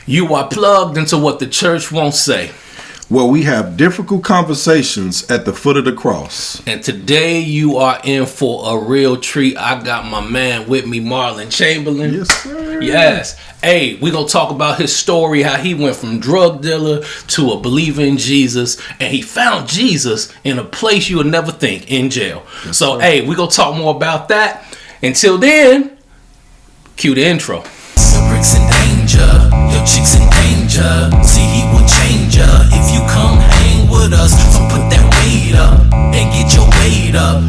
You are plugged into what the church won't say. Well, we have difficult conversations at the foot of the cross. And today you are in for a real treat. I got my man with me, Marlon Chamberlain. Yes, sir. Yes. Hey, we're going to talk about his story, how he went from drug dealer to a believer in Jesus. And he found Jesus in a place you would never think, in jail. Yes, so, sir. Hey, we're going to talk more about that. Until then, cue the intro. Your bricks in danger, your chicks in danger. See, he will change ya if you come hang with us. So put that weight up and get your weight up.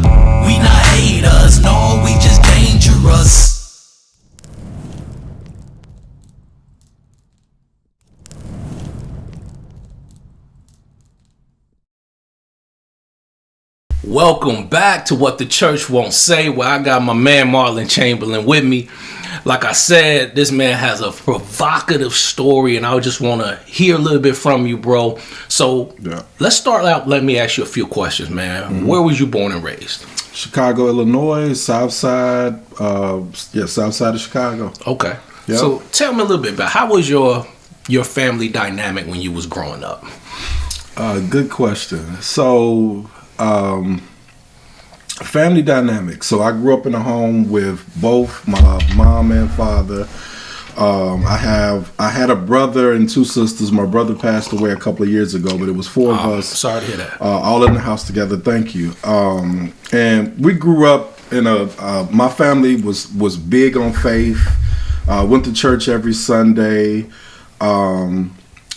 We not haters, no, we just dangerous. Welcome back to What the Church Won't Say, where I got my man Marlon Chamberlain with me. Like I said, this man has a provocative story, and I just want to hear a little bit from you, bro. So Let's start out. Let me ask you a few questions, man. Mm-hmm. Where was you born and raised? Chicago, Illinois, South Side. South Side of Chicago. Okay. Yep. So tell me a little bit about how was your family dynamic when you was growing up? Good question. So, family dynamic. So I grew up in a home with both my mom and father. I had a brother and two sisters. My brother passed away a couple of years ago, but it was four of us. Sorry to hear that. All in the house together. Thank you. And we grew up in my family was big on faith. Went to church every Sunday.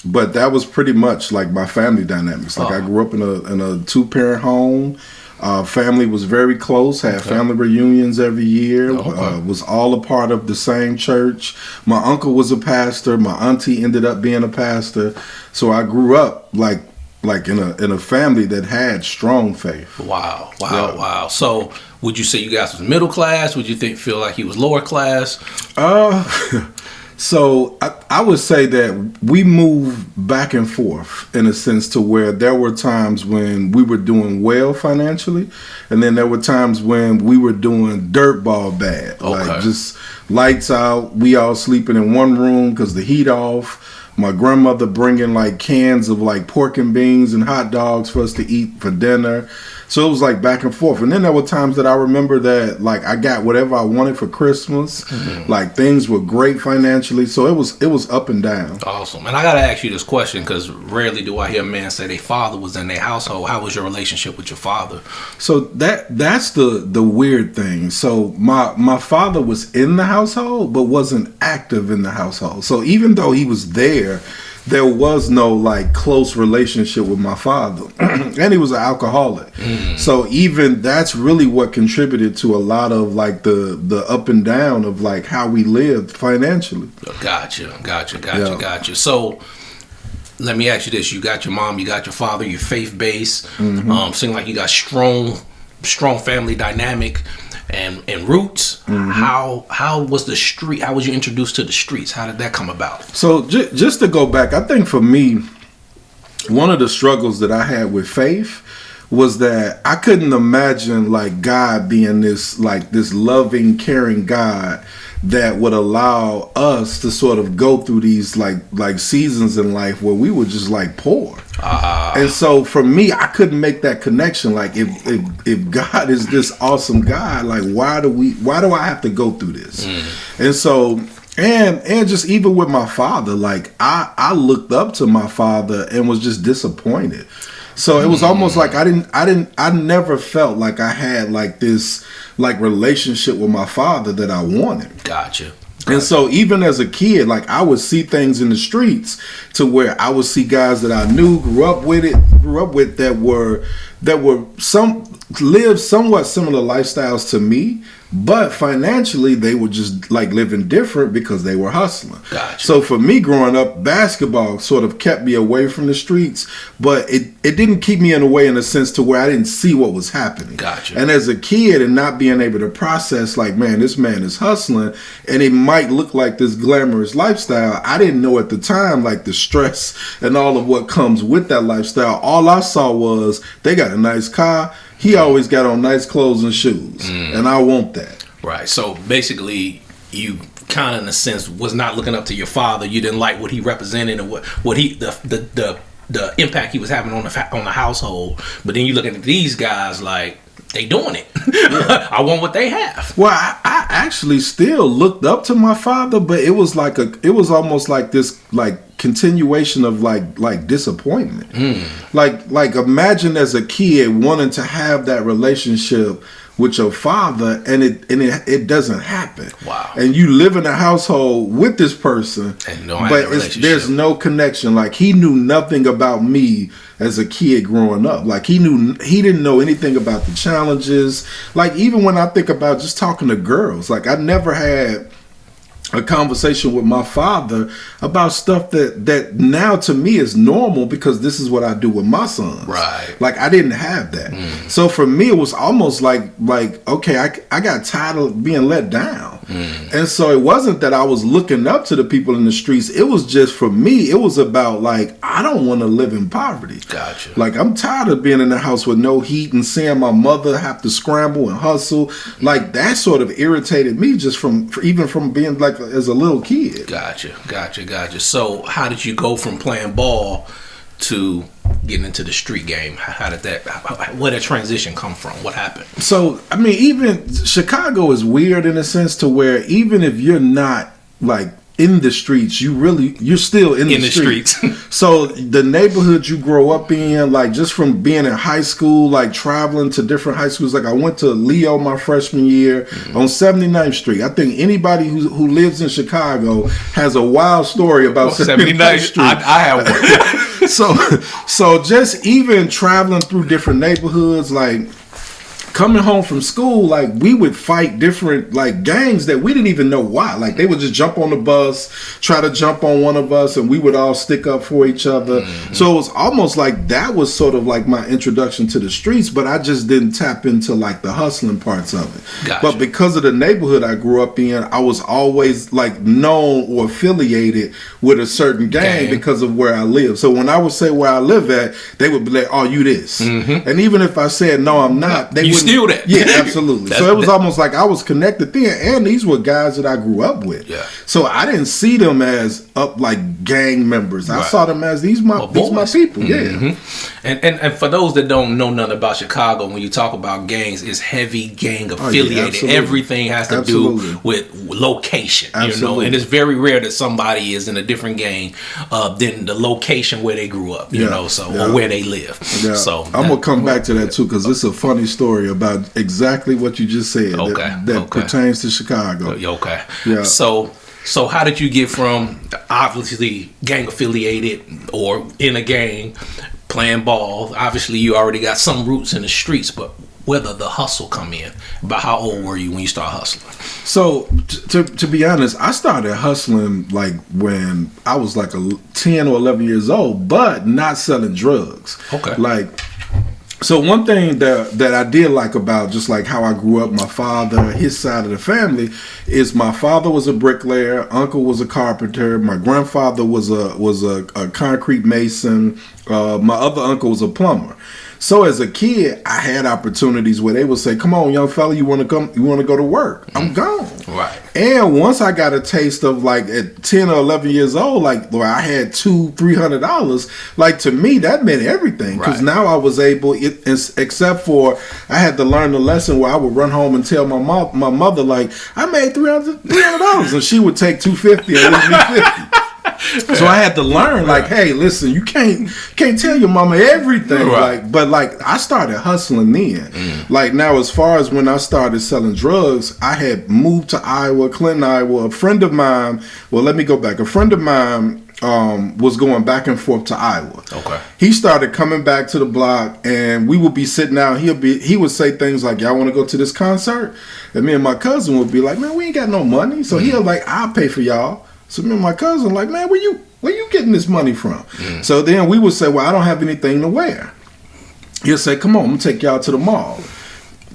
But that was pretty much like my family dynamics. Like I grew up in a two-parent home. Family was very close, had family reunions every year, was all a part of the same church. My uncle was a pastor. My auntie ended up being a pastor. So I grew up like in a family that had strong faith. Wow. So would you say you guys was middle class? Would you feel like he was lower class? So I would say that we moved back and forth in a sense to where there were times when we were doing well financially, and then there were times when we were doing dirtball bad. Like just lights out, we all sleeping in one room because the heat off. My grandmother bringing like cans of like pork and beans and hot dogs for us to eat for dinner. So it was like back and forth. And then there were times that I remember that like I got whatever I wanted for Christmas. Mm-hmm. Like things were great financially. So it was up and down. Awesome. And I got to ask you this question because rarely do I hear a man say their father was in their household. How was your relationship with your father? So that's the weird thing. So my father was in the household but wasn't active in the household. So even though he was there was no like close relationship with my father. And he was an alcoholic. So even that's really what contributed to a lot of like the up and down of like how we lived financially. Gotcha. So let me ask you this. You got your mom, you got your father, your faith base. Mm-hmm. Seem like you got strong family dynamic and roots. Mm-hmm. How was the street? How was you introduced to the streets? How did that come about? So just to go back, I think for me, one of the struggles that I had with faith was that I couldn't imagine like God being this loving, caring God that would allow us to sort of go through these like seasons in life where we were just like poor. And so for me, I couldn't make that connection. Like if God is this awesome God, like why do I have to go through this? And so and just even with my father, like I looked up to my father and was just disappointed. So it was almost like I never felt like I had like this like relationship with my father that I wanted. Gotcha. And so even as a kid, like I would see things in the streets to where I would see guys that I knew, grew up with that lived somewhat similar lifestyles to me, but financially they were just like living different because they were hustling. Gotcha. So for me growing up, basketball sort of kept me away from the streets, but it didn't keep me in a way in a sense to where I didn't see what was happening. Gotcha. And as a kid and not being able to process like, man, this man is hustling and it might look like this glamorous lifestyle, I didn't know at the time like the stress and all of what comes with that lifestyle. All I saw was they got a nice car. He always got on nice clothes and shoes, and I want that. Right. So basically, you kind of in a sense was not looking up to your father. You didn't like what he represented and what he the impact he was having on the household. But then you looking at these guys like they doing it. Yeah. I want what they have. Well, I actually still looked up to my father, but it was almost like this continuation of like disappointment. Like imagine as a kid wanting to have that relationship with your father, and it doesn't happen. Wow. And you live in a household with this person, but there's no connection. Like he knew nothing about me as a kid growing up. Like he didn't know anything about the challenges. Like even when I think about just talking to girls, like I never had a conversation with my father about stuff that now to me is normal because this is what I do with my sons. Right. Like I didn't have that. So for me, it was almost like okay, I got tired of being let down. And so it wasn't that I was looking up to the people in the streets. It was just for me, it was about like, I don't want to live in poverty. Gotcha. Like I'm tired of being in the house with no heat and seeing my mother have to scramble and hustle. Like that sort of irritated me just from being like as a little kid. Gotcha. So how did you go from playing ball to getting into the street game? How did where did transition come from? What happened? So I mean, even Chicago is weird in a sense to where even if you're not like in the streets, you're still in the streets. So the neighborhood you grow up in, like just from being in high school, like traveling to different high schools. Like I went to Leo my freshman year on 79th Street. I think anybody who lives in Chicago has a wild story about 79th Street. I have one. So just even traveling through different neighborhoods, like coming home from school, like we would fight different like gangs that we didn't even know why. Like they would just jump on the bus, try to jump on one of us, and we would all stick up for each other. So it was almost like that was sort of like my introduction to the streets, but I just didn't tap into like the hustling parts of it. Gotcha. But because of the neighborhood I grew up in, I was always like known or affiliated with a certain gang because of where I live. So when I would say where I live at, they would be like, "Oh, you this?" And even if I said no, I'm not, they would steal that. Yeah, absolutely. So it was almost like I was connected then, and these were guys that I grew up with. Yeah. So I didn't see them as like gang members. I saw them as these my people. Yeah. And for those that don't know nothing about Chicago, when you talk about gangs, it's heavy gang affiliated. Everything has to do with location. You know, and it's very rare that somebody is in a different gang than the location where they grew up. You know, so or where they live. Yeah. So I'm gonna come back to that too because it's a funny story about exactly what you just said that pertains to Chicago. Okay. Yeah. So how did you get from obviously gang affiliated or in a gang playing ball? Obviously you already got some roots in the streets, but where did the hustle come in? About how old were you when you started hustling? So to be honest, I started hustling like when I was like 10 or 11 years old, but not selling drugs. Okay. So one thing that I did like about just like how I grew up, my father, his side of the family, is my father was a bricklayer, uncle was a carpenter, my grandfather was a concrete mason, my other uncle was a plumber. So as a kid, I had opportunities where they would say, "Come on, young fella, you want to go to work?" I'm gone. Right. And once I got a taste of like at 10 or 11 years old, like where I had $200-$300, like to me that meant everything because now I was able, except for I had to learn the lesson where I would run home and tell my mother like I made $300, and she would take $250 and leave me $50. So I had to learn, like, hey, listen, you can't tell your mama everything, but I started hustling then. Like now, as far as when I started selling drugs, I had moved to Iowa, Clinton, Iowa. A friend of mine, let me go back. A friend of mine was going back and forth to Iowa. Okay. He started coming back to the block, and we would be sitting out. He would say things like, "Y'all want to go to this concert?" And me and my cousin would be like, "Man, we ain't got no money." So he'll like, "I'll pay for y'all." So me and my cousin like, "Man, where you getting this money from?" So then we would say, "Well, I don't have anything to wear." He'll say, "Come on, I'm gonna take y'all to the mall."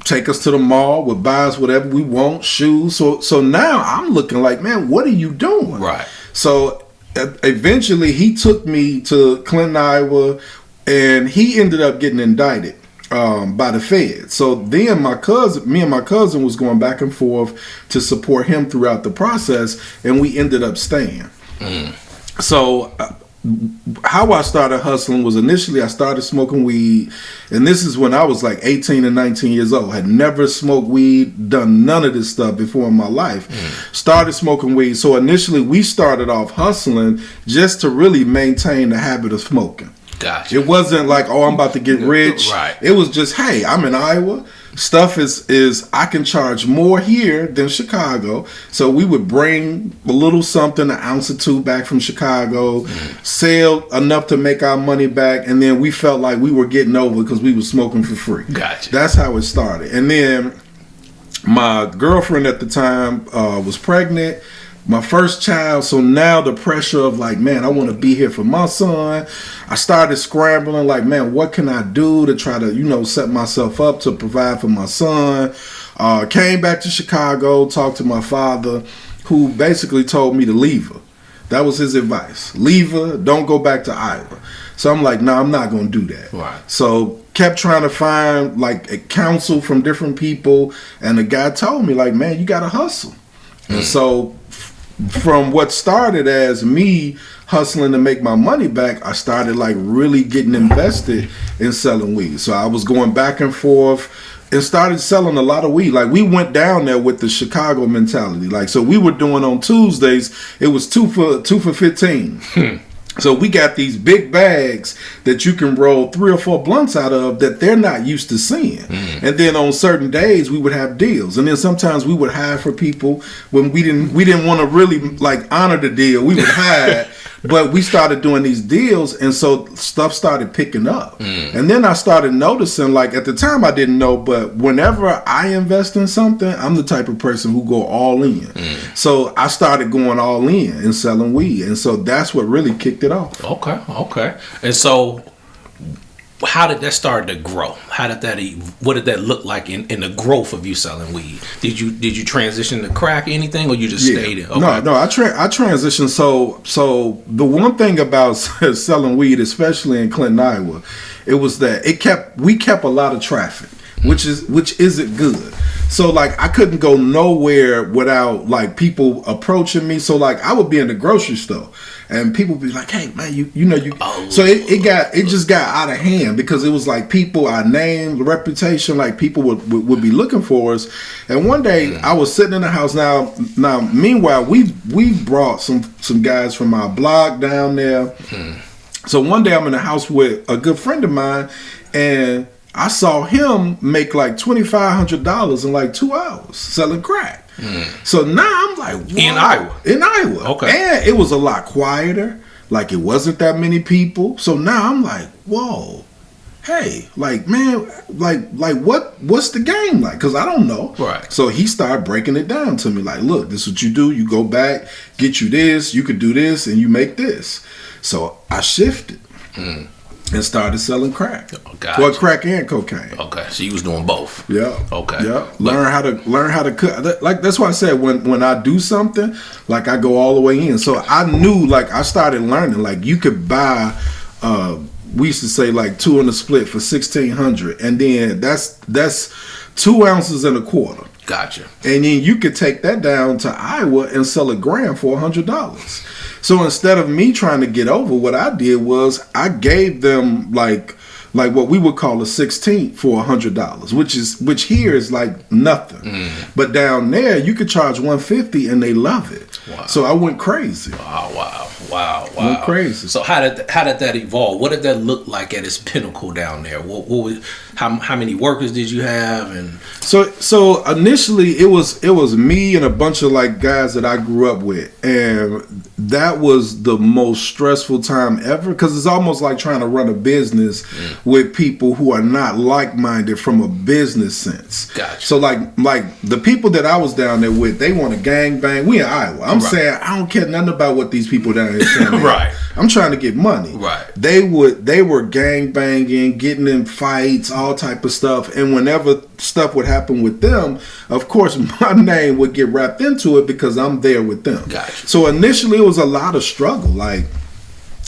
Take us to the mall, would buy us whatever we want, shoes. So now I'm looking like, man, what are you doing? Right. So eventually he took me to Clinton, Iowa, and he ended up getting indicted by the Fed. So then me and my cousin was going back and forth to support him throughout the process, and we ended up staying. So how I started hustling was initially I started smoking weed, and this is when I was like 18 and 19 years old. Had never smoked weed, done none of this stuff before in my life. Started smoking weed. So initially we started off hustling just to really maintain the habit of smoking. Gotcha. It wasn't like, oh, I'm about to get rich. Right. It was just, hey, I'm in Iowa. Stuff is I can charge more here than Chicago. So we would bring a little something, an ounce or two back from Chicago, sell enough to make our money back, and then we felt like we were getting over because we were smoking for free. Gotcha. That's how it started. And then my girlfriend at the time was pregnant. My first child, so now the pressure of like, man, I want to be here for my son. I started scrambling like, man, what can I do to try to, set myself up to provide for my son? Came back to Chicago, talked to my father, who basically told me to leave her. That was his advice. Leave her, don't go back to Iowa. So I'm like, no, I'm not going to do that. Right. So kept trying to find like a counsel from different people. And the guy told me like, man, you got to hustle. And so from what started as me hustling to make my money back, I started like really getting invested in selling weed. So I was going back and forth and started selling a lot of weed. Like we went down there with the Chicago mentality. Like, so we were doing on Tuesdays, it was two for 15. So we got these big bags that you can roll 3 or 4 blunts out of that they're not used to seeing. And then on certain days we would have deals. And then sometimes we would hide for people when we didn't want to really like honor the deal. We would hide. But we started doing these deals, and so stuff started picking up. And then I started noticing, like at the time I didn't know, but whenever I invest in something, I'm the type of person who go all in. So I started going all in and selling weed, and so that's what really kicked it off. Okay. And so how did that start to grow? What did that look like in the growth of you selling weed? Did you transition to crack anything, or you just stayed in? Okay. No, I transitioned. So the one thing about selling weed, especially in Clinton, Iowa, it was that we kept a lot of traffic, which isn't good. So like I couldn't go nowhere without like people approaching me. So like I would be in the grocery store and people would be like, "Hey man, you." So it just got out of hand because it was like people, our name, the reputation, like people would be looking for us. And one day I was sitting in the house. Now meanwhile we brought some guys from our blog down there. So one day I'm in the house with a good friend of mine, and I saw him make like $2,500 in like 2 hours selling crack. So now I'm like, whoa. In Iowa. Okay. And it was a lot quieter. Like it wasn't that many people. So now I'm like, whoa. Hey, like man, like what's the game like? Because I don't know. Right. So he started breaking it down to me. Like, look, this is what you do. You go back, get you this. You could do this, and you make this. So I shifted. And started selling crack. Gotcha. Well, crack and cocaine. Okay, so you was doing both. Yeah. Okay. Yeah. Learn how to cut. Like that's why I said when I do something, like I go all the way in. So I knew, like I started learning, like you could buy. We used to say like 2 on the split for $1,600, and then that's 2 ounces and a quarter. Gotcha. And then you could take that down to Iowa and sell a gram for $100. So instead of me trying to get over, what I did was I gave them like what we would call a 16th for $100, which here is like nothing. But down there you could charge $150 and they love it. Wow. So I went crazy. Wow. Went crazy. So how did that evolve? What did that look like at its pinnacle down there? What was how many workers did you have? And so initially it was me and a bunch of like guys that I grew up with, and that was the most stressful time ever because it's almost like trying to run a business with people who are not like-minded from a business sense. Gotcha. So like the people that I was down there with, they want to gang bang. We in Iowa. I'm saying I don't care nothing about what these people down here saying. Right. I'm trying to get money. Right. They were gang banging, getting in fights, all type of stuff. And whenever stuff would happen with them, of course my name would get wrapped into it because I'm there with them. Gotcha. So initially it was a lot of struggle. Like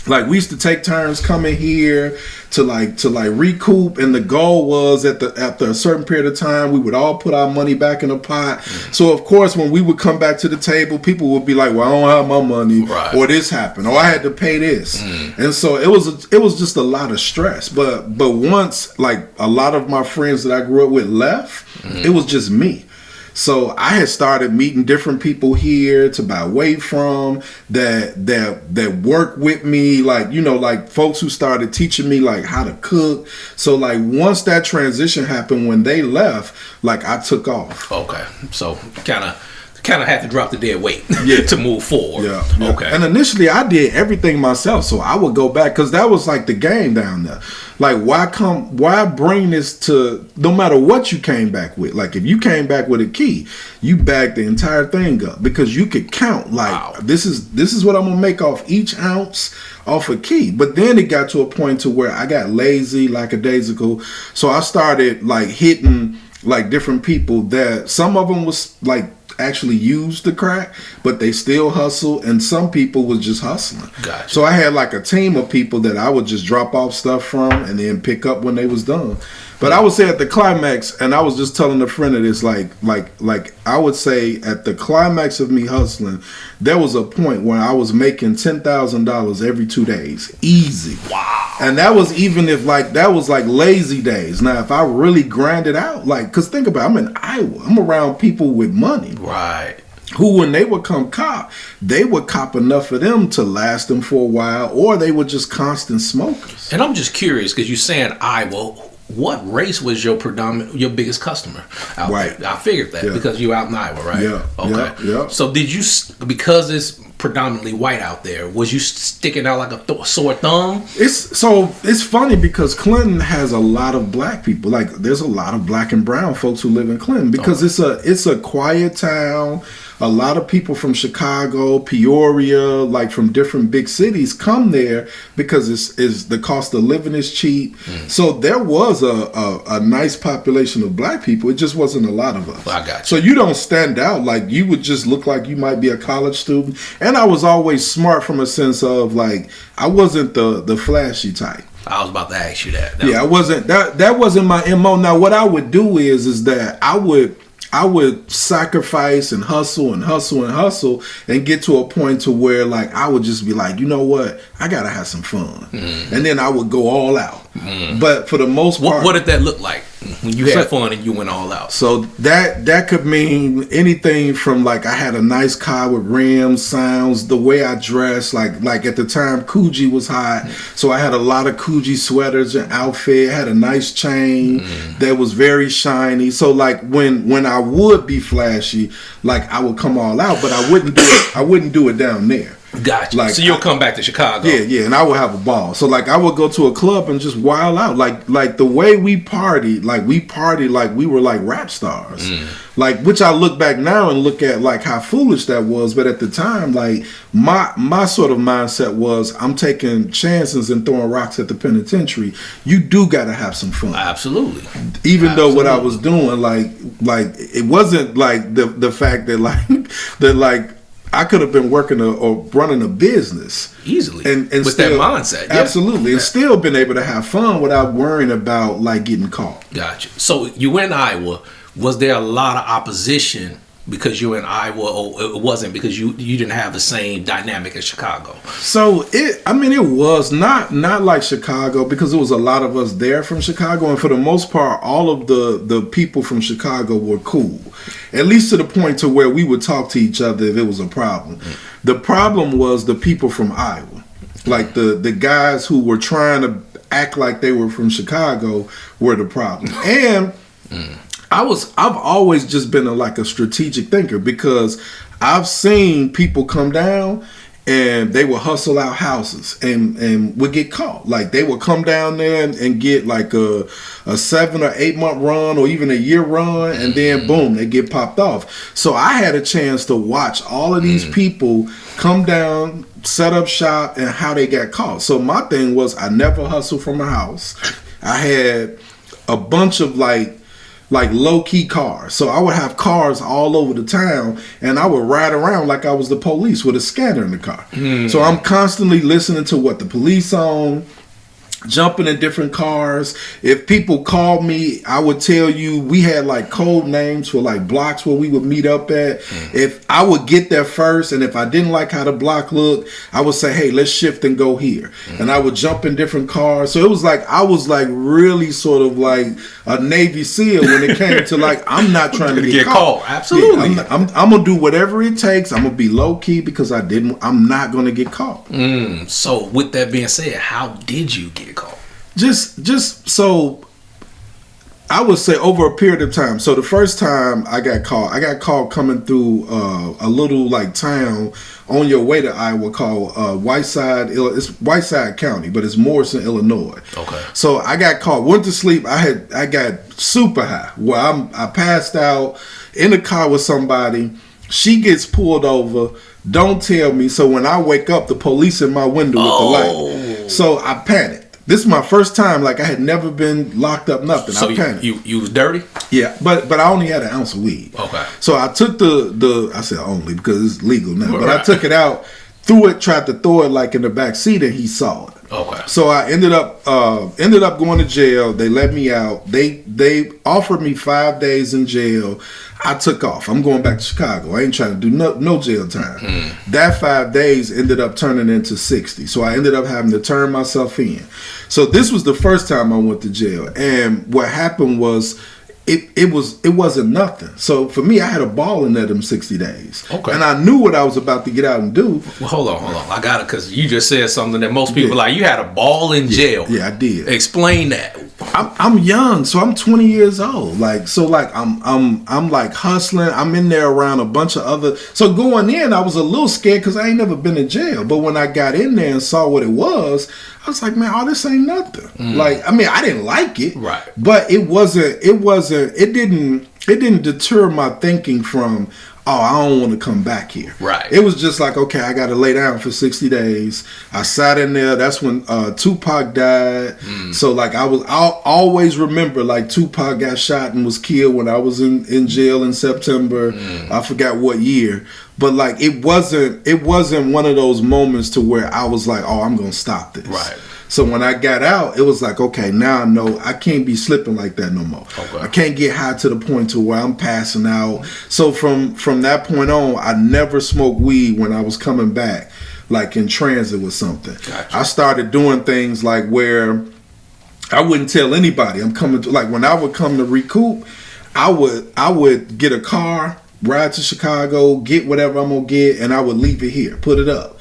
Like we used to take turns coming here to recoup, and the goal was after a certain period of time we would all put our money back in the pot. So of course when we would come back to the table, people would be like, well, I don't have my money, or this happened, or I had to pay this. And so it was just a lot of stress. But once like a lot of my friends that I grew up with left, it was just me. So I had started meeting different people here to buy weight from that work with me, like, you know, like folks who started teaching me like how to cook. So like once that transition happened, when they left, like I took off. Okay, so kind of had to drop the dead weight to move forward. Yeah. Okay. And initially I did everything myself, so I would go back because that was like the game down there. Like why bring this to, no matter what you came back with. Like if you came back with a key, you bagged the entire thing up because you could count like this is what I'm gonna make off each ounce off a key. But then it got to a point to where I got lazy, lackadaisical, so I started like hitting like different people that some of them was like actually used the crack, but they still hustle, and some people was just hustling. Gotcha. So I had like a team of people that I would just drop off stuff from and then pick up when they was done. But I would say at the climax, and I was just telling a friend of this, like I would say at the climax of me hustling, there was a point where I was making $10,000 every 2 days, easy. Wow. And that was even if like that was like lazy days. Now if I really grinded out, like, cause think about it, I'm in Iowa, I'm around people with money, Right. who when they would come cop, they would cop enough of them to last them for a while, or they were just constant smokers. And I'm just curious because you're saying Iowa. What race was your biggest customer out Right. there? I figured that because you're out in Iowa, right? Yeah. Okay. Yeah. So did you, because it's predominantly white out there, was you sticking out like a sore thumb? It's funny because Clinton has a lot of black people. Like there's a lot of black and brown folks who live in Clinton because it's a quiet town. A lot of people from Chicago, Peoria, like from different big cities come there because it's the cost of living is cheap. So there was a nice population of black people. It just wasn't a lot of us. Well, I got you. So you don't stand out. Like you would just look like you might be a college student. And I was always smart from a sense of like I wasn't the flashy type. I was about to ask you that. I wasn't that wasn't my MO. Now what I would do is that I would sacrifice and hustle and get to a point to where like I would just be like, you know what, I gotta have some fun, and then I would go all out. But for the most part, what did that look like when you had fun and you went all out? So that could mean anything from like I had a nice car with rims, sounds, the way I dressed. Like at the time, Coogee was hot, so I had a lot of Coogee sweaters and outfit. Had a nice chain that was very shiny. So like when I would be flashy, like I would come all out, but I wouldn't do it down there. Gotcha. Like, so you'll come back to Chicago. Yeah, and I would have a ball. So like I would go to a club and just wild out. Like the way we partied like we were like rap stars. Like which I look back now and look at like how foolish that was. But at the time, like my sort of mindset was I'm taking chances and throwing rocks at the penitentiary. You do gotta have some fun. Absolutely. Even though what I was doing, like it wasn't like the fact that like I could have been working or running a business easily, and with still, that mindset. Absolutely, and still been able to have fun without worrying about like getting caught. Gotcha. So you went in Iowa. Was there a lot of opposition because you were in Iowa, or it wasn't because you didn't have the same dynamic as Chicago? So it was not like Chicago because there was a lot of us there from Chicago, and for the most part, all of the people from Chicago were cool, at least to the point to where we would talk to each other if it was a problem. The problem was the people from Iowa, like the guys who were trying to act like they were from Chicago were the problem, and. I've always just been a strategic thinker because I've seen people come down and they will hustle out houses and would get caught. Like they would come down there and get like a 7 or 8 month run or even a year run, and then boom, they get popped off. So I had a chance to watch all of these people come down, set up shop, and how they got caught. So my thing was I never hustled from a house. I had a bunch of like low-key cars. So I would have cars all over the town, and I would ride around like I was the police with a scanner in the car. So I'm constantly listening to what the police on, jumping in different cars. If people called me, I would tell you, we had like code names for like blocks where we would meet up at. If I would get there first, and if I didn't like how the block looked, I would say, hey, let's shift and go here. And I would jump in different cars. So it was like, I was like really sort of like a Navy SEAL when it came to like, I'm not trying to get caught. Absolutely. Yeah, I'm gonna do whatever it takes. I'm gonna be low key because I'm not gonna get caught. So with that being said, how did you get caught? Just so I would say over a period of time. So the first time I got caught coming through a little like town on your way to Iowa called Whiteside. It's Whiteside County, but it's Morrison, Illinois. Okay. So I got caught. Went to sleep. I got super high. Well, I passed out in the car with somebody. She gets pulled over. Don't tell me. So when I wake up, the police in my window with the light. So I panicked. This is my first time. Like, I had never been locked up, nothing. So I panicked. you was dirty? Yeah, but I only had an ounce of weed. Okay. So I took I said only because it's legal now. But Right. I took it out, threw it, tried to throw it like in the back seat, and he saw it. Okay. So I ended up going to jail. They let me out. They offered me 5 days in jail. I took off. I'm going back to Chicago. I ain't trying to do no jail time. That 5 days ended up turning into 60. So I ended up having to turn myself in. So this was the first time I went to jail. And what happened was it wasn't nothing. So for me, I had a ball in there them 60 days. Okay. And I knew what I was about to get out and do. Well, hold on. I got it, because you just said something that most people like. You had a ball in jail. Yeah, I did. Explain that. I'm young, so I'm 20 years old. I'm like hustling. I'm in there around a bunch of other. So going in, I was a little scared because I ain't never been in jail. But when I got in there and saw what it was, I was like, man, all this ain't nothing. Like, I mean, I didn't like it, Right. But it didn't deter my thinking from, oh, I don't want to come back here. Right. It was just like, okay, I got to lay down for 60 days. I sat in there. That's when Tupac died. So like I'll always remember like Tupac got shot and was killed when I was in jail in September. I forgot what year. But like it wasn't one of those moments to where I was like, oh, I'm going to stop this. Right. So when I got out, it was like, okay, now I know I can't be slipping like that no more. Okay. I can't get high to the point to where I'm passing out. So from that point on, I never smoked weed when I was coming back, like in transit with something. Gotcha. I started doing things like where I wouldn't tell anybody I'm coming to. Like when I would come to recoup, I would get a car, ride to Chicago, get whatever I'm gonna get, and I would leave it here, put it up.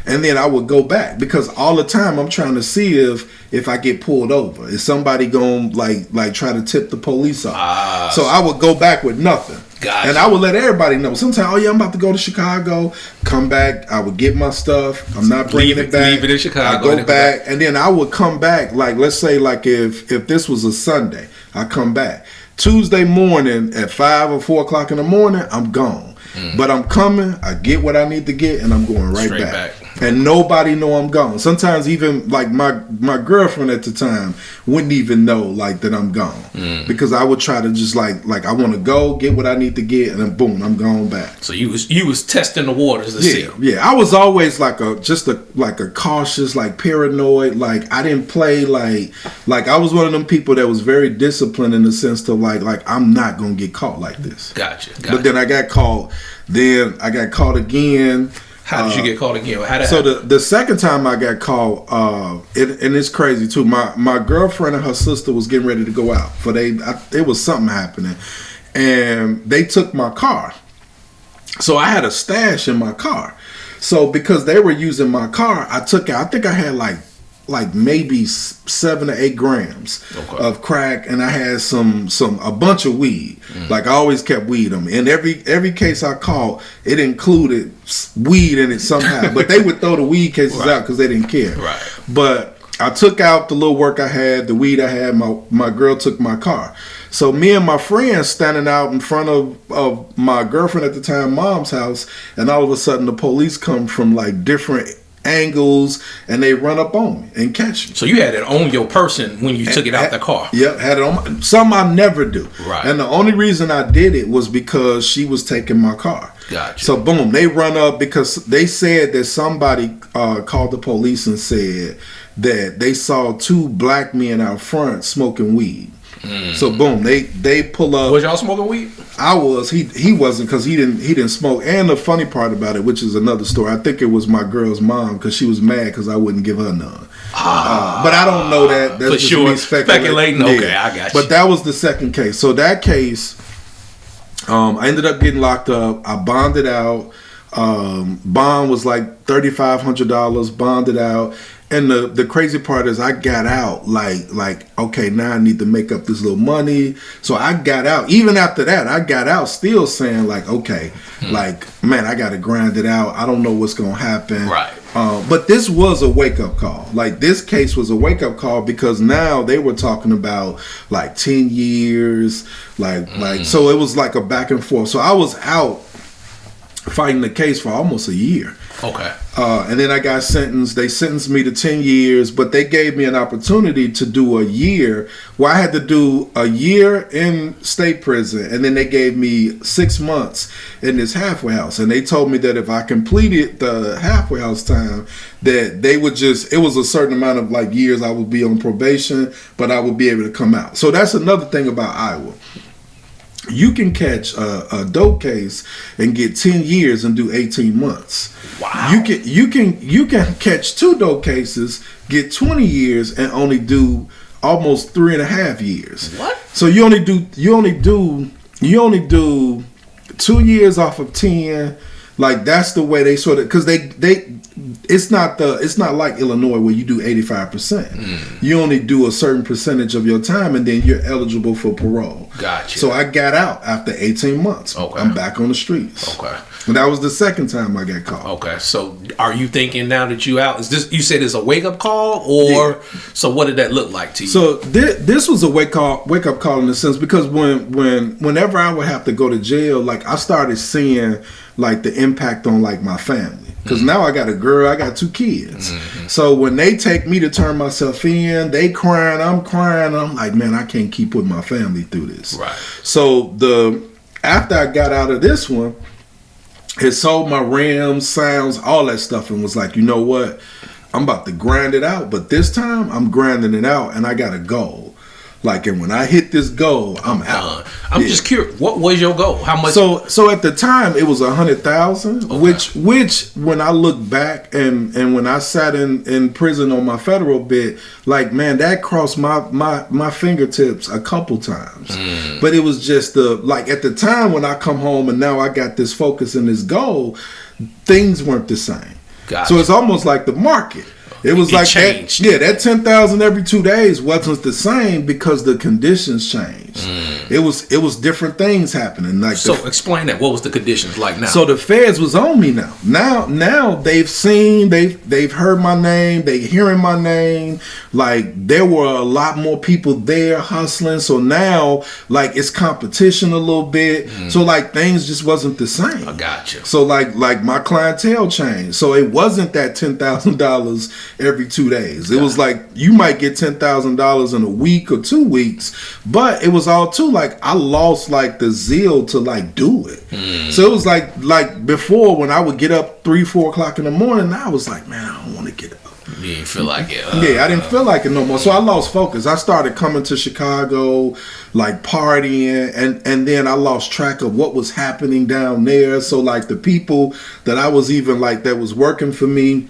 And then I would go back because all the time I'm trying to see if I get pulled over. Is somebody going like try to tip the police off? So I would go back with nothing. Gotcha. And I would let everybody know. Sometimes, oh yeah, I'm about to go to Chicago. Come back. I would get my stuff. I'm not bringing it back. Leave it in Chicago. I go back, and then I would come back. Like let's say like if this was a Sunday, I come back Tuesday morning at 5 or 4 o'clock in the morning. I'm gone. But I'm coming, I get what I need to get, and I'm going right back. And nobody know I'm gone. Sometimes even like my girlfriend at the time wouldn't even know like that I'm gone. Because I would try to just like I want to go, get what I need to get, and then boom, I'm going back. So you was testing the waters to see. Yeah. I was always like a cautious, like paranoid, like I didn't play like I was one of them people that was very disciplined in the sense to like I'm not gonna get caught like this. Gotcha. But then I got caught. Then I got caught again. How did you get caught again? The second time I got caught, and it's crazy too. My girlfriend and her sister was getting ready to go out. It was something happening, and they took my car. So I had a stash in my car. So because they were using my car, I took out. I think I had like maybe 7 or 8 grams of crack, and I had a bunch of weed. Like I always kept weed on me, and every case I caught, it included weed in it somehow. But they would throw the weed cases out because they didn't care. Right. But I took out the little work I had, the weed I had. My girl took my car. So me and my friends standing out in front of my girlfriend at the time, mom's house, and all of a sudden the police come from like different angles, and they run up on me and catch me. So you had it on your person when you took it out the car. Yep, had it on. Something I never do. Right. And the only reason I did it was because she was taking my car. Gotcha. So boom, they run up because they said that somebody called the police and said that they saw 2 black men out front smoking weed. So boom, they pull up. Was y'all smoking weed? I was. He wasn't, because he didn't smoke. And the funny part about it, which is another story, I think it was my girl's mom, because she was mad because I wouldn't give her none. But I don't know that. That's for just sure. me speculating. Okay, I got you. But that was the second case. So that case, I ended up getting locked up. I bonded out. Bond was like $3,500. Bonded out. And the crazy part is I got out like okay, now I need to make up this little money. So I got out. Even after that, I got out still saying like, okay, like, man, I got to grind it out. I don't know what's going to happen. Right. But this was a wake-up call. Like, this case was a wake-up call because now they were talking about like 10 years. Like so it was like a back and forth. So I was out fighting the case for almost a year. Okay. And then I got sentenced. They sentenced me to 10 years, but they gave me an opportunity to do a year. Well, I had to do a year in state prison, and then they gave me 6 months in this halfway house. And they told me that if I completed the halfway house time, that they would just, it was a certain amount of like years I would be on probation, but I would be able to come out. So that's another thing about Iowa. You can catch a dope case and get 10 years and do 18 months. Wow. You can catch 2 dope cases, get 20 years, and only do almost 3.5 years. What? So you only do 2 years off of 10. Like, that's the way they sort of, because it's not like Illinois where you do 85%. You only do a certain percentage of your time, and then you're eligible for parole. Gotcha. So I got out after 18 months. Okay. I'm back on the streets. Okay. And that was the second time I got caught. Okay. So are you thinking now that you out? Is this, you said it's a wake up call, or yeah. So what did that look like to you? So this was a wake up call in a sense, because whenever I would have to go to jail, like, I started seeing like the impact on like my family. Because now I got a girl, I got 2 kids. So when they take me to turn myself in, they crying, I'm crying. I'm like, man, I can't keep putting my family through this. Right. So after I got out of this one, it sold my rims, sounds, all that stuff, and was like, you know what? I'm about to grind it out, but this time I'm grinding it out, and I got a goal. Like, and when I hit this goal, I'm out. I'm just curious. What was your goal? How much? So at the time it was 100,000, okay. which when I look back and when I sat in prison on my federal bit, like, man, that crossed my fingertips a couple times. But it was just like, at the time when I come home and now I got this focus and this goal, things weren't the same. Gotcha. So it's almost like the market. It was like changed. That 10,000 every 2 days wasn't the same because the conditions changed. It was different things happening. Like, so explain that. What was the conditions like now? So the feds was on me now. Now they've seen, they've heard my name, they hearing my name. Like, there were a lot more people there hustling. So now, like, it's competition a little bit. So like, things just wasn't the same. I gotcha. So like my clientele changed. So it wasn't that $10,000 every 2 days. It was like, you might get $10,000 in a week or 2 weeks, but it was all too, like, I lost like the zeal to like do it. So it was like before, when I would get up 3-4 o'clock in the morning, I was like, man, I don't want to get up. You didn't feel like it. Yeah, I didn't feel like it no more. So I lost focus. I started coming to Chicago, like, partying, and then I lost track of what was happening down there. So like, the people that I was even like, that was working for me,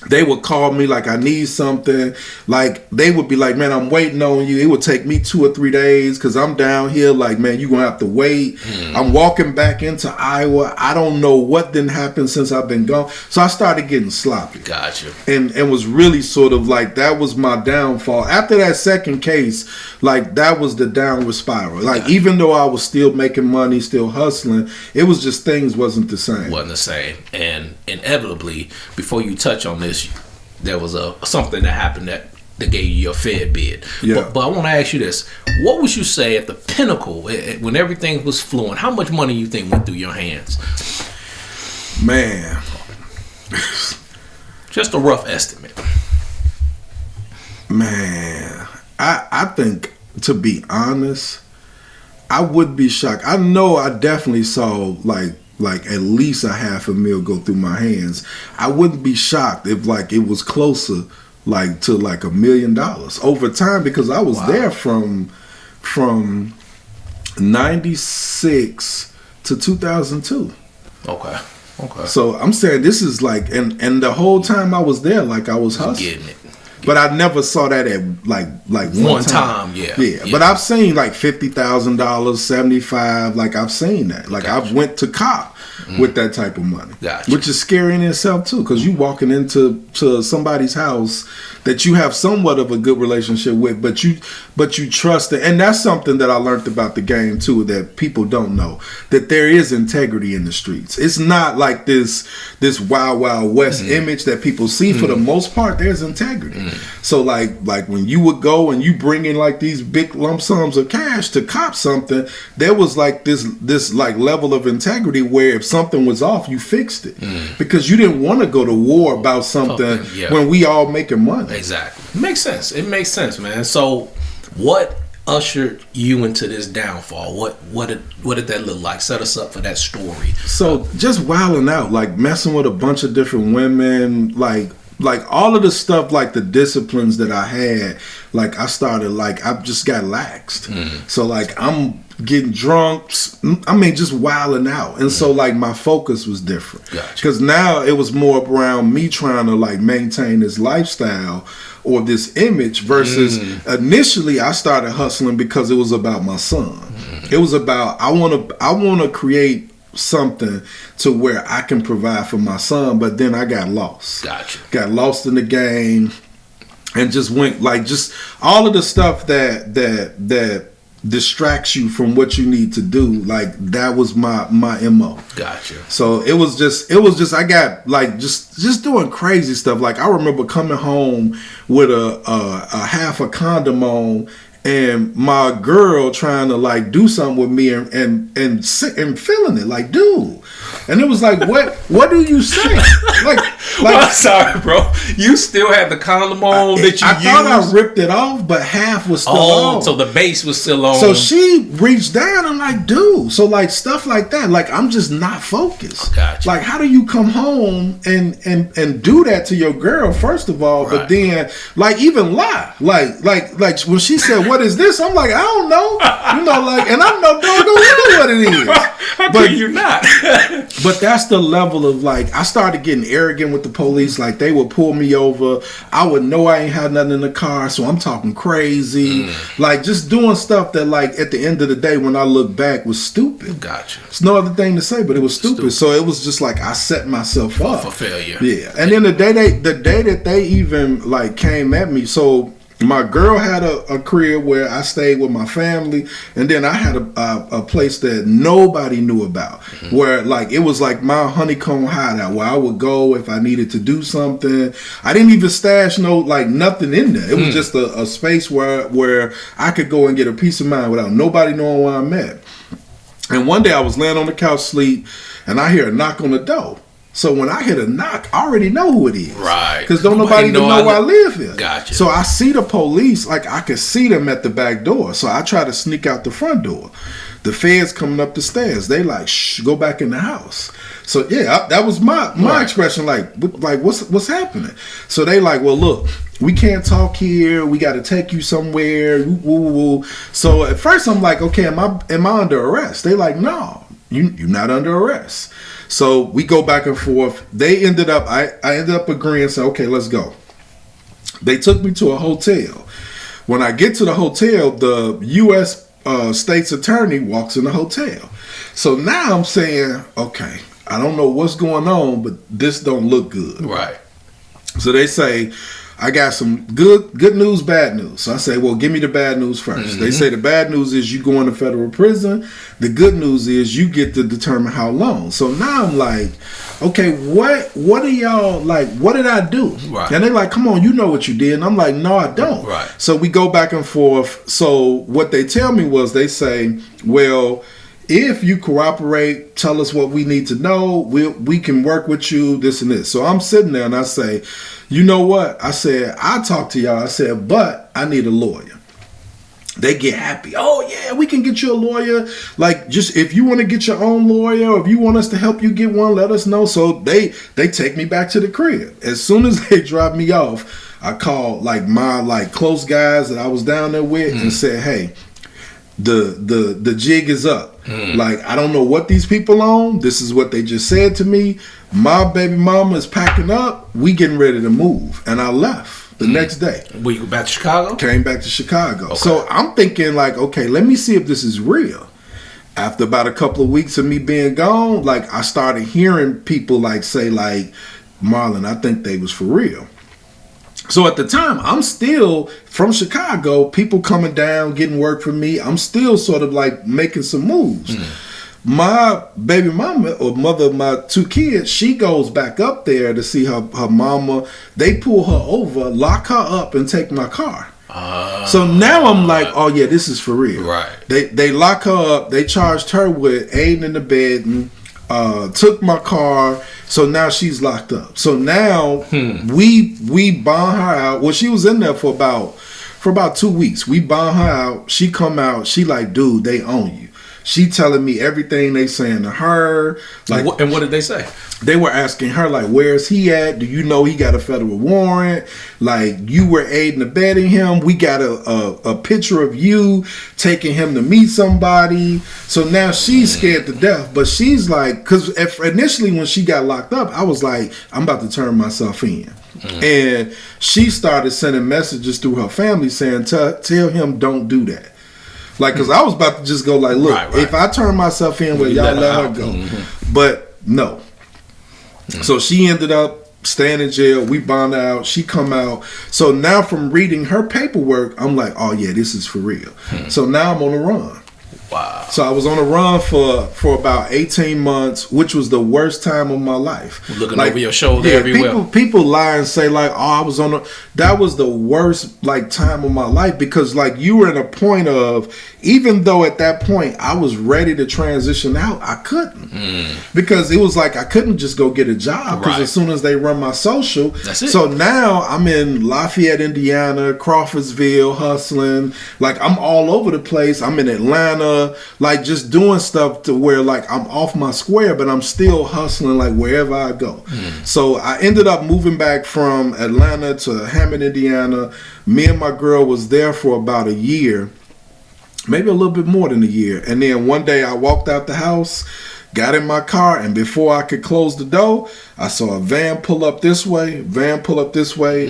they would call me like, I need something. Like, they would be like, man, I'm waiting on you. It would take me 2 or 3 days because I'm down here. Like, man, you're going to have to wait. I'm walking back into Iowa. I don't know what didn't happen since I've been gone. So I started getting sloppy. Gotcha. And was really sort of like, that was my downfall. After that second case, like, that was the downward spiral. Like, even though I was still making money, still hustling, it was just, things wasn't the same. Wasn't the same. And inevitably, before you touch on this, there was something that happened that gave you your Fed bid. Yeah. But I want to ask you this. What would you say at the pinnacle, when everything was flowing, how much money you think went through your hands? Man. Just a rough estimate. Man, I think, to be honest, I would be shocked. I know I definitely saw like at least $500,000 go through my hands. I wouldn't be shocked if like it was closer like to like $1 million over time, because I was there from 96 to 2002. Okay. So I'm saying this is like, and the whole time I was there, like I was hustling. Getting it. But I never saw that at like one time. Yeah. But I've seen like $50,000, 75. Like I've seen that. Like I've went to cop with that type of money, which is scary in itself too, because you walking into somebody's house that you have somewhat of a good relationship with, but you trust it. And that's something that I learned about the game too, that people don't know, that there is integrity in the streets. It's not like this wild west image that people see. For the most part, there's integrity. So like when you would go and you bring in like these big lump sums of cash to cop something, there was like this like level of integrity where if something was off, you fixed it, because you didn't want to go to war about something when we all making money. Exactly. It makes sense, man. So what ushered you into this downfall? What did that look like? Set us up for that story. So just wilding out, like messing with a bunch of different women, like all of the stuff, like the disciplines that I had, like I started, like I just got laxed. So like I'm getting drunk, I mean just wilding out. And so like my focus was different, because now it was more around me trying to like maintain this lifestyle or this image, versus initially I started hustling because it was about my son. It was about I want to create something to where I can provide for my son, but then I got lost. Got lost in the game, and just went like just all of the stuff that distracts you from what you need to do. Like that was my MO. So it was just I got like just doing crazy stuff. Like I remember coming home with a half a condom on, and my girl trying to like do something with me and feeling it like, dude. And it was like, what do you say? Like well, I'm sorry, bro. You still had the condom on that you used? I thought I ripped it off, but half was still on. So the base was still on. So she reached down. I'm like, dude. So like stuff like that. Like I'm just not focused. Like how do you come home and do that to your girl, first of all, but then like even lie. Like when she said, what is this? I'm like, I don't know. You know, like, and I know doggone what it is. How could you not? But that's the level of like, I started getting arrogant with the police. Like they would pull me over. I would know I ain't had nothing in the car, so I'm talking crazy. Like just doing stuff that like at the end of the day, when I look back, was stupid. There's no other thing to say, but it was stupid. So it was just like I set myself up for failure. Yeah. And then the day that they even like came at me, so my girl had a crib where I stayed with my family, and then I had a place that nobody knew about, where like it was like my honeycomb hideout where I would go if I needed to do something. I didn't even stash nothing in there. It was just a space where I could go and get a peace of mind without nobody knowing where I'm at. And one day I was laying on the couch sleep, and I hear a knock on the door. So when I hit a knock, I already know who it is. Because don't nobody even know where I live here. So I see the police, like I could see them at the back door. So I try to sneak out the front door. The feds coming up the stairs. They like, shh, go back in the house. So yeah, that was my expression, like what's happening? So they like, well look, we can't talk here. We got to take you somewhere. Woo. So at first I'm like, okay, am I under arrest? They like, no, you're not under arrest. So we go back and forth. I ended up agreeing, saying, okay, let's go. They took me to a hotel. When I get to the hotel, the U.S. State's attorney walks in the hotel. So now I'm saying, okay, I don't know what's going on, but this don't look good. So they say, I got some good news, bad news. So I say, well, give me the bad news first. They say the bad news is you go into federal prison. The good news is you get to determine how long. So now I'm like, okay, what are y'all like? What did I do? And they're like, come on, you know what you did. And I'm like, no, I don't. So we go back and forth. So what they tell me was, they say, well, if you cooperate, tell us what we need to know, we can work with you, this and this. So I'm sitting there and I say, you know what? I said, I talk to y'all. I said, but I need a lawyer. They get happy. Oh yeah, we can get you a lawyer. Like, just if you want to get your own lawyer, or if you want us to help you get one, let us know. So they take me back to the crib. As soon as they drop me off, I called like my close guys that I was down there with and said, hey, the jig is up. Like, I don't know what these people on. This is what they just said to me. My baby mama is packing up. We getting ready to move. And I left the next day. Were you back to Chicago? Came back to Chicago. Okay. So I'm thinking like, okay, let me see if this is real. After about a couple of weeks of me being gone, like, I started hearing people like say like, Marlon, I think they was for real. So at the time, I'm still from Chicago, people coming down, getting work from me. I'm still sort of like making some moves. My baby mama, or mother of my two kids, she goes back up there to see her mama. They pull her over, lock her up, and take my car. So now I'm like, oh yeah, this is for real. Right. They lock her up. They charged her with aiding in the bed and took my car. So now she's locked up. So now we bond her out. Well, she was in there for about 2 weeks. We bond her out. She come out. She like, dude, they own you. She telling me everything they saying to her. Like, and what did they say? They were asking her like, where's he at? Do you know he got a federal warrant? Like, you were aiding and abetting him. We got a picture of you taking him to meet somebody. So now she's scared to death. But she's like, because initially when she got locked up, I was like, I'm about to turn myself in. And she started sending messages through her family saying, tell him don't do that. Like, because I was about to just go like, look, right. if I turn myself in, well, y'all let her go. But no. So she ended up staying in jail. We bond out. She come out. So now from reading her paperwork, I'm like, oh yeah, this is for real. So now I'm on the run. Wow. So I was on a run for about 18 months, which was the worst time of my life. Looking over your shoulder everywhere. People lie and say like, oh, I was that was the worst like time of my life, because like you were in a point of, even though at that point I was ready to transition out, I couldn't. Because it was like I couldn't just go get a job, because as soon as they run my social, that's it. So now I'm in Lafayette, Indiana, Crawfordsville, hustling. Like, I'm all over the place. I'm in Atlanta, like just doing stuff to where like I'm off my square, but I'm still hustling like wherever I go. So I ended up moving back from Atlanta to Hammond, Indiana. Me and my girl was there for about a year, maybe a little bit more than a year. And then one day I walked out the house, got in my car, and before I could close the door, I saw a van pull up this way,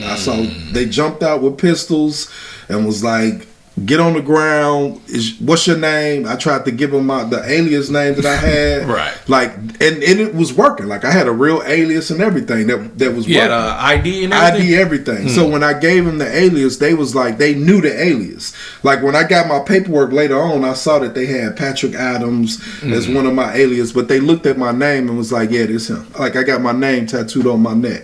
I saw they jumped out with pistols and was like, get on the ground. What's your name? I tried to give them the alias name that I had. Right. Like, and it was working. Like, I had a real alias and everything that was working. Yeah, ID and everything? ID everything. So when I gave them the alias, they was like, they knew the alias. Like, when I got my paperwork later on, I saw that they had Patrick Adams as one of my alias, but they looked at my name and was like, yeah, this him. Like, I got my name tattooed on my neck.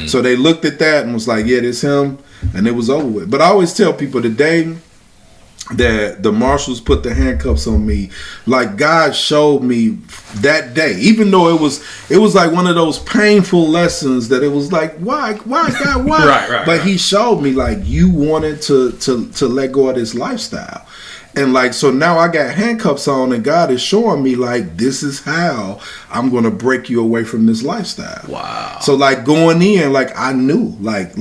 So they looked at that and was like, yeah, this him. And it was over with. But I always tell people, the day that the marshals put the handcuffs on me, like, God showed me that day, even though it was like one of those painful lessons that it was like, why God, why? Right. He showed me like, you wanted to let go of this lifestyle. And like, so now I got handcuffs on, and God is showing me like, this is how I'm going to break you away from this lifestyle. Wow. So like, going in, like, I knew like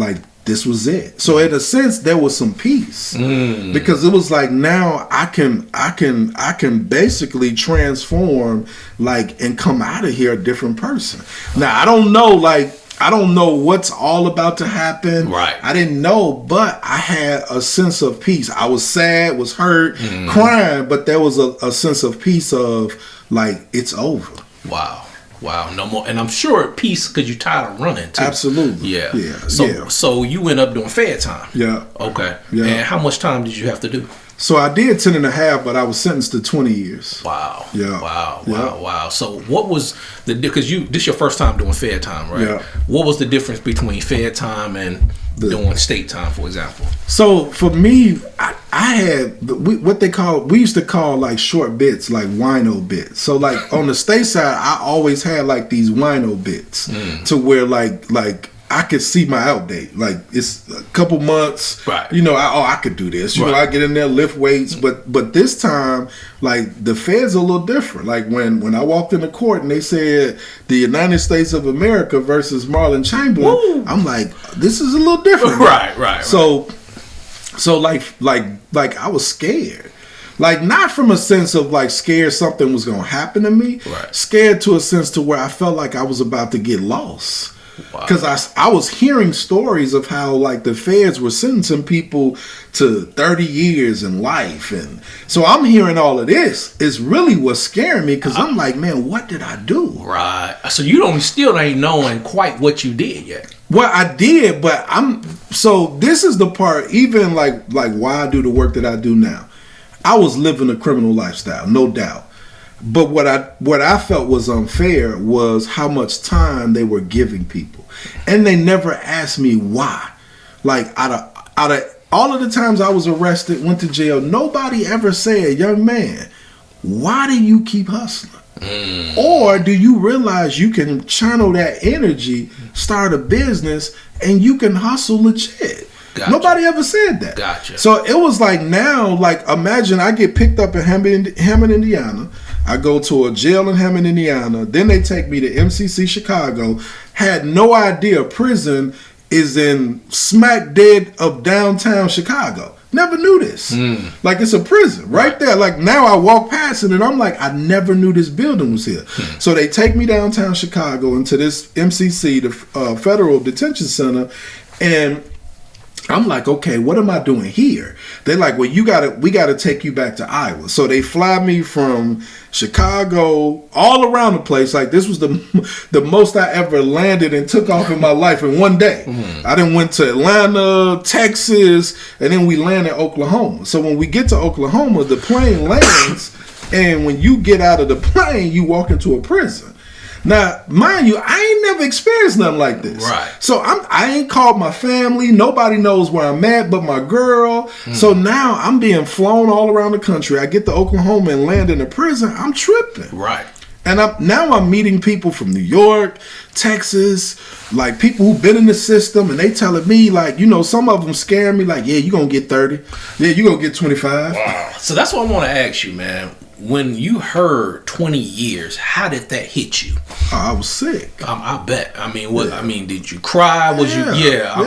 this was it. So in a sense, there was some peace, because it was like, now I can basically transform, like, and come out of here a different person. Now I don't know what's all about to happen. Right. I didn't know, but I had a sense of peace. I was sad, was hurt, crying, but there was a sense of peace of like, it's over. Wow, no more. And I'm sure at peace because you're tired of running too. Absolutely. Yeah. So you end up doing fair time. Yeah. Okay. Yeah. And how much time did you have to do? So I did 10 and a half, but I was sentenced to 20 years. Wow. Yeah. Wow. So what was because this is your first time doing fair time, right? Yeah. What was the difference between fair time and doing state time, for example? So for me, I had we used to call like short bits, like wino bits. So like on the state side, I always had like these wino bits to where like I could see my out date. Like it's a couple months, right? You know, I could do this. You know, I get in there, lift weights, but this time, like the feds are a little different. Like when I walked into court and they said the United States of America versus Marlon Chamberlain, woo, I'm like, this is a little different, right. So like I was scared. Like not from a sense of like scared something was gonna happen to me. Right. Scared to a sense to where I felt like I was about to get lost. Because I was hearing stories of how like the feds were sentencing people to 30 years in life, and so I'm hearing all of this. It's really what's scaring me because I'm like, man, what did I do? Right. So you still ain't knowing quite what you did yet. Well, I did, but so this is the part. Even like why I do the work that I do now. I was living a criminal lifestyle, no doubt. But what I felt was unfair was how much time they were giving people, and they never asked me why. Like out of all of the times I was arrested, went to jail, nobody ever said, "Young man, why do you keep hustling?" Or do you realize you can channel that energy, start a business, and you can hustle legit? Gotcha. Nobody ever said that. Gotcha. So it was like now, like imagine I get picked up in Hammond, Indiana. I go to a jail in Hammond, Indiana. Then they take me to MCC Chicago. Had no idea prison is in smack dead of downtown Chicago. Never knew this. Like it's a prison right there. Like now I walk past it and I'm like, I never knew this building was here. So they take me downtown Chicago into this MCC, the Federal Detention Center, and I'm like, okay, what am I doing here? They're like, well, we gotta take you back to Iowa. So they fly me from Chicago all around the place. Like this was the most I ever landed and took off in my life in one day. I then went to Atlanta, Texas, and then we landed in Oklahoma. So when we get to Oklahoma, the plane lands, and when you get out of the plane, you walk into a prison. Now, mind you, I ain't never experienced nothing like this. Right. So I ain't called my family. Nobody knows where I'm at but my girl. So now I'm being flown all around the country. I get to Oklahoma and land in a prison. I'm tripping. Right. And now I'm meeting people from New York, Texas, like people who've been in the system, and they telling me like, you know, some of them scare me like, yeah, you're going to get 30. Yeah, you're going to get 25. Wow. So that's what I want to ask you, man. When you heard 20 years, how did that hit you? I was sick. I bet. I mean, what? Yeah. I mean, did you cry? Was you? Yeah.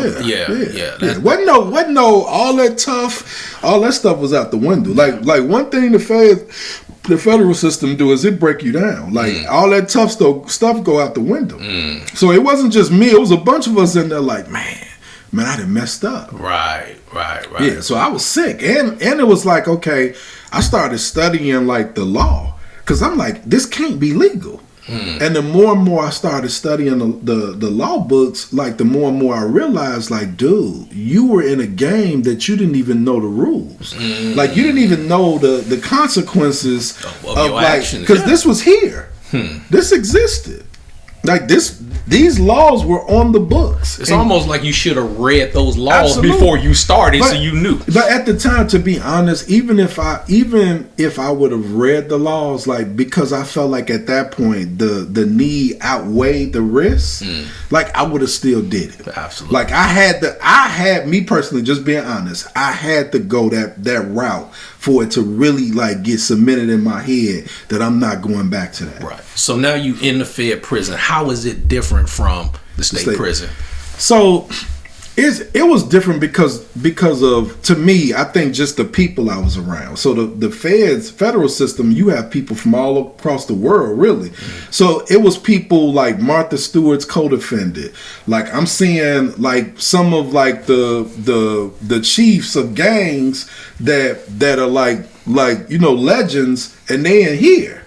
Wasn't no all that tough. All that stuff was out the window. Like one thing the federal system do is it break you down. Like all that tough stuff go out the window. So it wasn't just me. It was a bunch of us in there. Like man, I done messed up. Right. Yeah. So I was sick, and it was like okay. I started studying like the law because I'm like, this can't be legal. And the more and more I started studying the law books, like the more and more I realized, like, dude, you were in a game that you didn't even know the rules. Like you didn't even know the consequences of like, actions. Because this was here. This existed. Like these laws were on the books. It's almost like you should have read those laws before you started, so you knew. But at the time, to be honest, even if I would have read the laws, like because I felt like at that point the need outweighed the risk, like I would have still did it. Absolutely. Like I had me personally, just being honest, I had to go that route for it to really like get cemented in my head that I'm not going back to that. Right. So now you in the Fed prison. How is it different from the state prison? So it was different because of, to me, I think just the people I was around. So the federal system, you have people from all across the world, really. So it was people like Martha Stewart's co-defendant. Like I'm seeing like some of like the chiefs of gangs that are like you know legends, and they in here.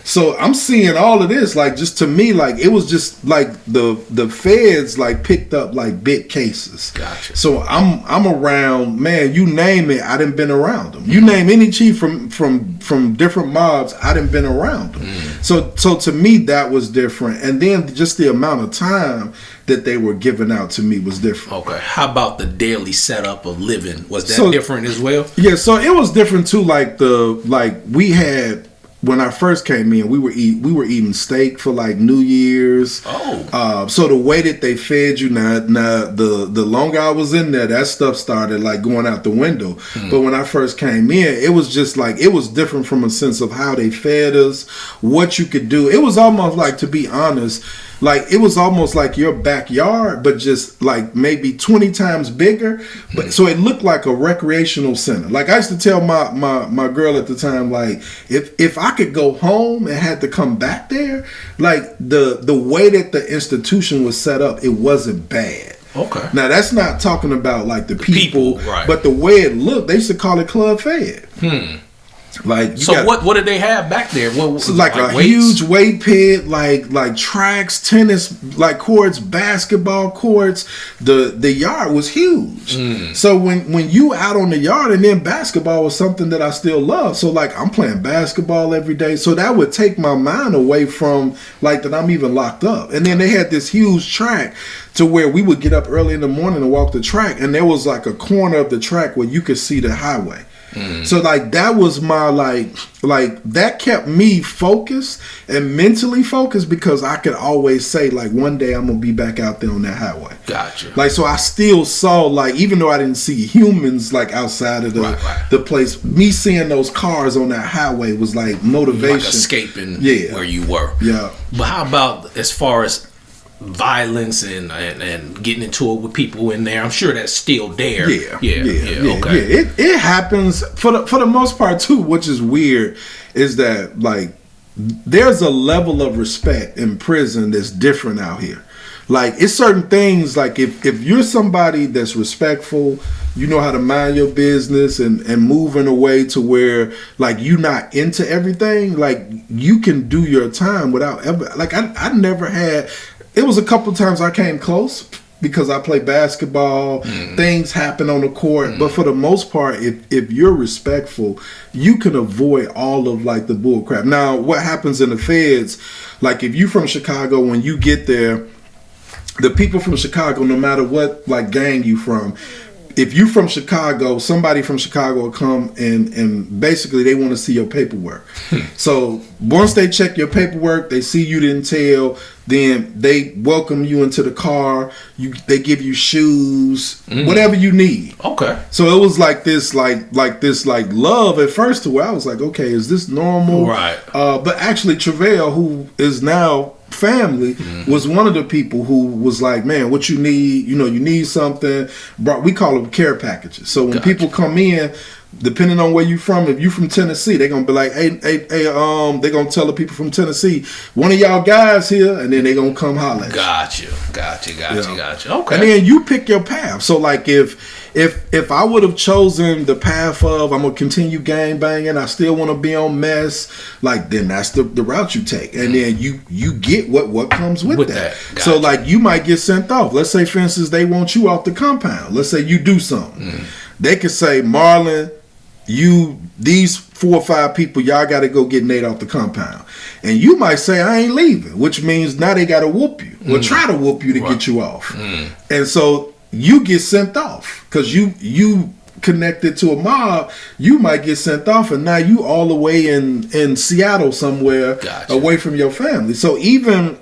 So I'm seeing all of this, like just to me, like it was just like the feds like picked up like big cases. Gotcha. So I'm around, man, you name it, I done been around them. You name any chief from different mobs, I done been around them. So to me, that was different. And then just the amount of time that they were giving out to me was different. Okay. How about the daily setup of living? Was that different as well? Yeah, so it was different too. Like we had, when I first came in, we were eating steak for like New Year's. Oh. So the way that they fed you, now the longer I was in there, that stuff started like going out the window. But when I first came in, it was just like, it was different from a sense of how they fed us, what you could do. It was almost like, to be honest, like it was almost like your backyard, but just like maybe 20 times bigger. But so it looked like a recreational center. Like I used to tell my girl at the time, like if I could go home and had to come back there, like the way that the institution was set up, it wasn't bad. Okay. Now that's not talking about like the people, right. But the way it looked, they used to call it Club Fed. Like, so what did they have back there? What, so like a weights? Huge weight pit, like tracks, tennis like courts, basketball courts. The yard was huge. So when you out on the yard, and then basketball was something that I still love. So like I'm playing basketball every day. So that would take my mind away from like that I'm even locked up. And then they had this huge track to where we would get up early in the morning and walk the track, and there was like a corner of the track where you could see the highway. So like that was my like that kept me focused and mentally focused, because I could always say like one day I'm gonna be back out there on that highway. Gotcha. Like so I still saw, like, even though I didn't see humans like outside of the place, me seeing those cars on that highway was like motivation, like escaping where you were. Yeah. But how about as far as violence and getting into it with people in there? I'm sure that's still there. Yeah. Okay. Yeah. It happens for the most part too. Which is weird is that like there's a level of respect in prison that's different out here. Like it's certain things, like if you're somebody that's respectful, you know how to mind your business and move in a way to where like you're not into everything, like you can do your time without ever, like I never had. It was a couple times I came close because I play basketball. Things happen on the court. But for the most part, if you're respectful, you can avoid all of like the bull crap. Now, what happens in the feds, like if you from Chicago, when you get there, the people from Chicago, no matter what like gang you from, if you from Chicago, somebody from Chicago will come and basically they want to see your paperwork. So once they check your paperwork, they see you didn't tell, then they welcome you into the car. They give you shoes, whatever you need. Okay. So it was like this, like love at first, to where I was like, okay, is this normal? Right. But actually, Travell, who is now family, was one of the people who was like, man, what you need, you need something. We call them care packages. So when people come in, depending on where you from, if you from Tennessee, they're gonna be like, hey, they're gonna tell the people from Tennessee, one of y'all guys here, and then they're gonna come holler at you. Gotcha. Okay. And then you pick your path. So like if I would have chosen the path of I'm gonna continue gang banging, I still want to be on mess, like then that's the route you take, and then you get what comes with that. Gotcha. So like you might get sent off. Let's say, for instance, they want you off the compound. Let's say you do something. They could say, Marlon, these 4 or 5 people, y'all got to go get Nate off the compound, and you might say, I ain't leaving, which means now they got to whoop you or try to whoop you to get you off, and so you get sent off because you connected to a mob. You might get sent off, and now you all the way in Seattle somewhere, away from your family. So even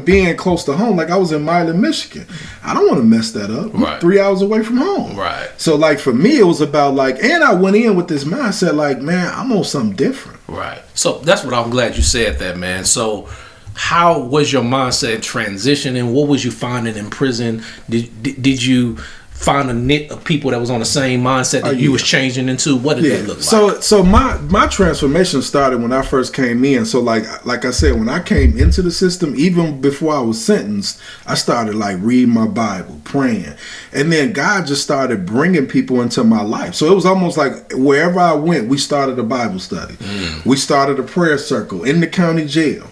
being close to home, like I was in Milan, Michigan, I don't want to mess that up. I'm 3 hours away from home. Right. So like for me, it was about like, and I went in with this mindset like, man, I'm on something different. Right. So that's what I'm glad you said that, man. So how was your mindset transitioning? What was you finding in prison? Did you find a knit of people that was on the same mindset that you was changing into? What did that look like? So my transformation started when I first came in. So like I said, when I came into the system, even before I was sentenced, I started like reading my Bible, praying, and then God just started bringing people into my life. So it was almost like wherever I went, we started a Bible study. We started a prayer circle in the county jail.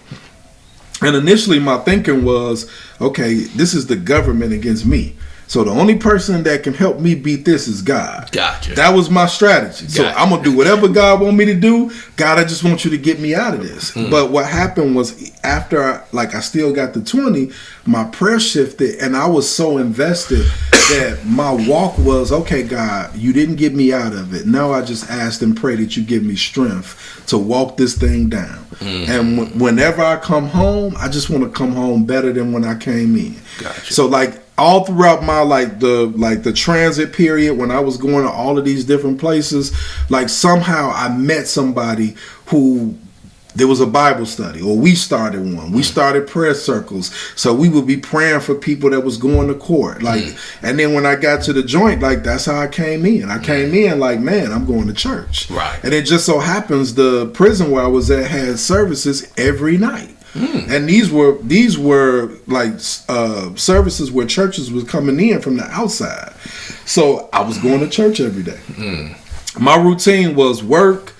And initially my thinking was, okay, this is the government against me. So the only person that can help me beat this is God. Gotcha. That was my strategy. So Gotcha. I'm going to do whatever God want me to do. God, I just want you to get me out of this. But what happened was after I still got the 20, my prayer shifted and I was so invested that my walk was, okay, God, you didn't get me out of it. Now I just ask and pray that you give me strength to walk this thing down. And whenever I come home, I just want to come home better than when I came in. Gotcha. So all throughout my the transit period when I was going to all of these different places, somehow I met somebody who there was a Bible study, or we started one. We started prayer circles, so we would be praying for people that was going to court. And then when I got to the joint, that's how I came in. I came in man, I'm going to church. Right. And it just so happens the prison where I was at had services every night. And these were services where churches was coming in from the outside. So I was going to church every day. My routine was work,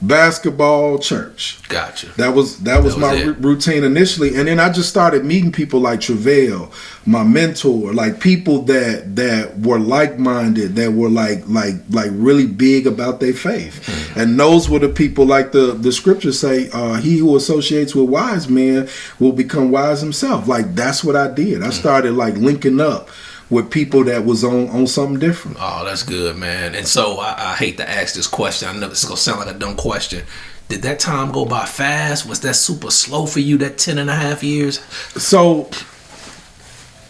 basketball, church. Gotcha. That was my routine initially, and then I just started meeting people like Travell, my mentor, people that were like-minded, that were like really big about their faith. And those were the people, like the scriptures say, he who associates with wise men will become wise himself. That's what I did. I started linking up with people that was on something different. Oh, that's good, man. And so I hate to ask this question. I know this is going to sound like a dumb question. Did that time go by fast? Was that super slow for you, that 10 and a half years? So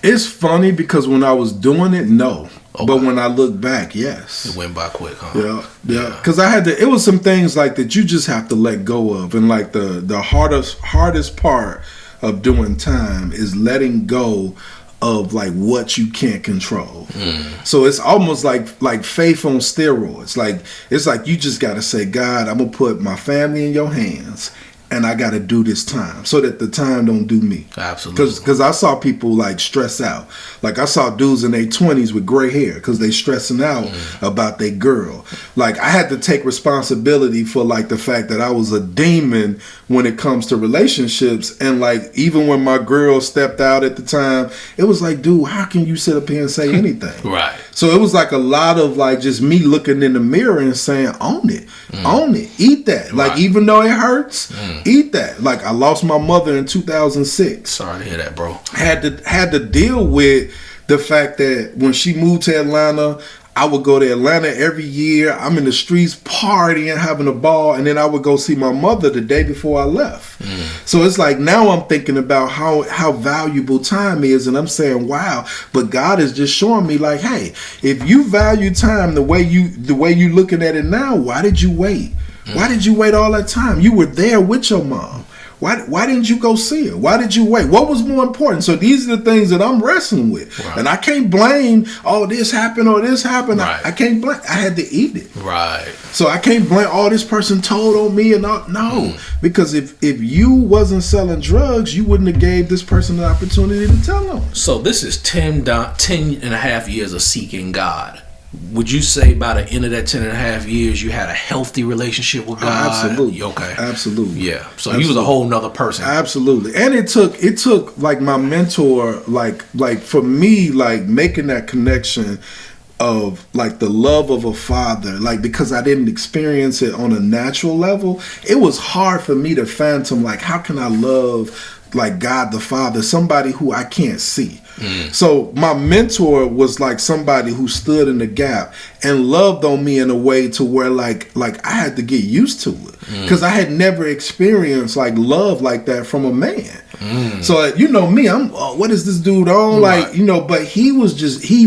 it's funny because when I was doing it, no. Okay. But when I look back, yes. It went by quick, huh? Yeah. Because it was some things that you just have to let go of. And the hardest part of doing time is letting go of what you can't control. So it's almost like faith on steroids. It's you just gotta say, God, I'm gonna put my family in your hands, and I gotta do this time so that the time don't do me. Absolutely. Because I saw people stress out. I saw dudes in their 20s with gray hair because they stressing out about their girl. I had to take responsibility for the fact that I was a demon when it comes to relationships. And even when my girl stepped out at the time, it was dude, how can you sit up here and say anything? Right. So it was a lot of just me looking in the mirror and saying, own it, eat that. Right. Even though it hurts, eat that. I lost my mother in 2006. Sorry to hear that, bro. Had to deal with the fact that when she moved to Atlanta, I would go to Atlanta every year. I'm in the streets partying, having a ball, and then I would go see my mother the day before I left. So it's now I'm thinking about how valuable time is, and I'm saying, wow. But God is just showing me hey, if you value time the way you looking at it now, why did you wait? Why did you wait all that time? You were there with your mom. Why didn't you go see her? Why did you wait? What was more important? So these are the things that I'm wrestling with. Right. And I can't blame, this happened or this happened. Right. I can't blame. I had to eat it. Right. So I can't blame, this person told on me and all. No. Because if you wasn't selling drugs, you wouldn't have gave this person the opportunity to tell them. So this is 10 and a half years of seeking God. Would you say by the end of that 10 and a half years, you had a healthy relationship with God? Absolutely. Okay. Absolutely. Yeah. So Absolutely. He was a whole nother person. Absolutely. And it took my mentor, for me, making that connection of the love of a father, because I didn't experience it on a natural level. It was hard for me to fathom, how can I love God the Father, somebody who I can't see. So my mentor was somebody who stood in the gap and loved on me in a way to where I had to get used to it because I had never experienced love like that from a man. So me, I'm what is this dude on? Right. But he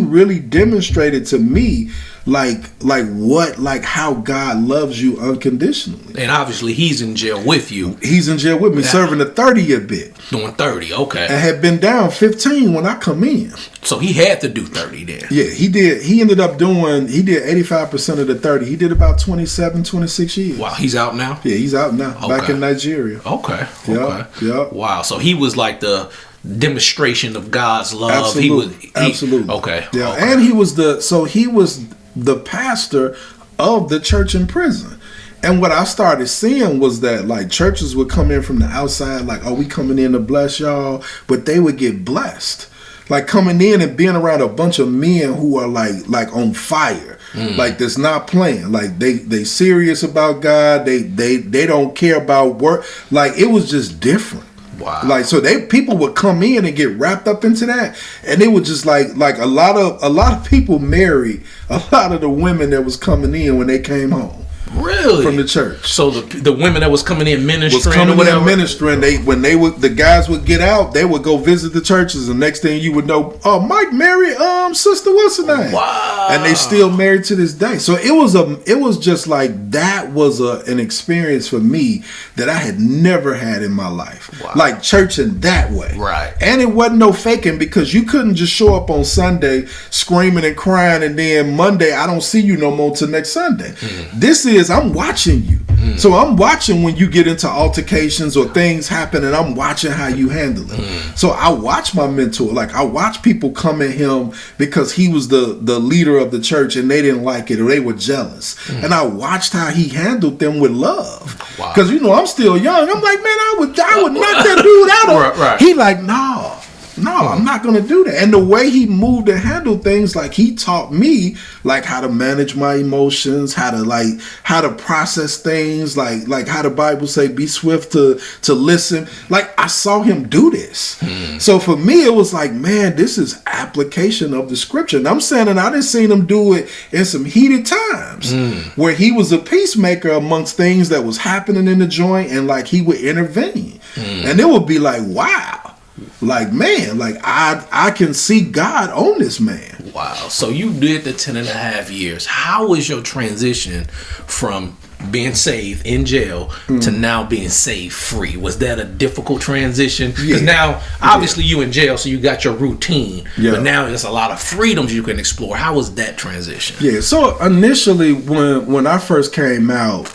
really demonstrated to me how God loves you unconditionally. And obviously he's in jail with you. He's in jail with me, serving a 30-year bit. Doing 30, okay. And had been down 15 when I come in. So he had to do 30 then. Yeah, he did. He did 85% of the 30. He did about 27, 26 years. Wow, he's out now? Yeah, he's out now. Okay. Back in Nigeria. Okay. Yeah. Wow, so he was the demonstration of God's love. Absolutely. Absolutely. Okay. Yeah, okay. and he was the pastor of the church in prison. And what I started seeing was that churches would come in from the outside, we coming in to bless y'all, but they would get blessed. Like coming in and being around a bunch of men who are like on fire. Like that's not playing. Like they serious about God. They don't care about work. Like it was just different. Wow. Like so people would come in and get wrapped up into that, and it was just like a lot of people married a lot of the women that was coming in when they came home. Really? From the church. So the women that was coming in ministering was coming or whatever? in ministering. The guys would get out, they would go visit the churches, and next thing you would know, oh, Mike married sister what's her name? Wow. And they still married to this day. So it was just like that was an experience for me that I had never had in my life. Wow. Like church in that way. Right. And it wasn't no faking, because you couldn't just show up on Sunday screaming and crying, and then Monday I don't see you no more till next Sunday. This is I'm watching you. So I'm watching when you get into altercations or things happen, and I'm watching how you handle it. So I watch my mentor. Like I watch people come at him because he was the leader of the church and they didn't like it or they were jealous. And I watched how he handled them with love. Wow. Because I'm still young. I'm like, man, I would knock that dude out. Right. He like, no, I'm not gonna do that. And the way he moved and handled things, like he taught me like how to manage my emotions, how to process things, like how the Bible say, be swift to listen. Like I saw him do this. So for me, it was like, man, this is application of the scripture. And I'm saying, and I didn't see him do it in some heated times where he was a peacemaker amongst things that was happening in the joint, and like he would intervene. And it would be like, wow. Like, man, like I can see God on this man. Wow. So you did the 10.5 years. How was your transition from being saved in jail to now being saved free? Was that a difficult transition? Because now, obviously, you in jail, so you got your routine. But now there's a lot of freedoms you can explore. How was that transition? Yeah. So initially, when I first came out,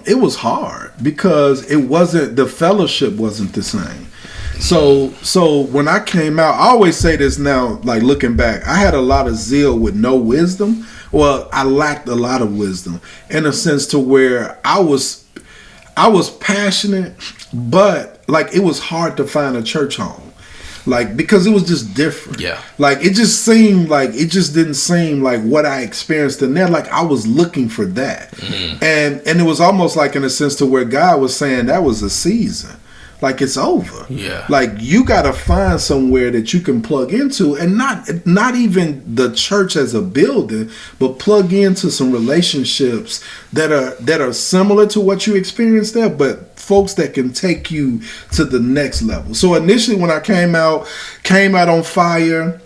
it was hard because the fellowship wasn't the same. So when I came out, I always say this now, like looking back, I had a lot of zeal with no wisdom. Well, I lacked a lot of wisdom in a sense to where I was passionate, but like it was hard to find a church home. Like, because it was just different. Yeah. Like it just didn't seem like what I experienced in there. Like I was looking for that. And it was almost like in a sense to where God was saying that was a season. Like it's over. Yeah. Like you gotta find somewhere that you can plug into, and not even the church as a building, but plug into some relationships that are similar to what you experienced there, but folks that can take you to the next level. So initially when I came out on fire.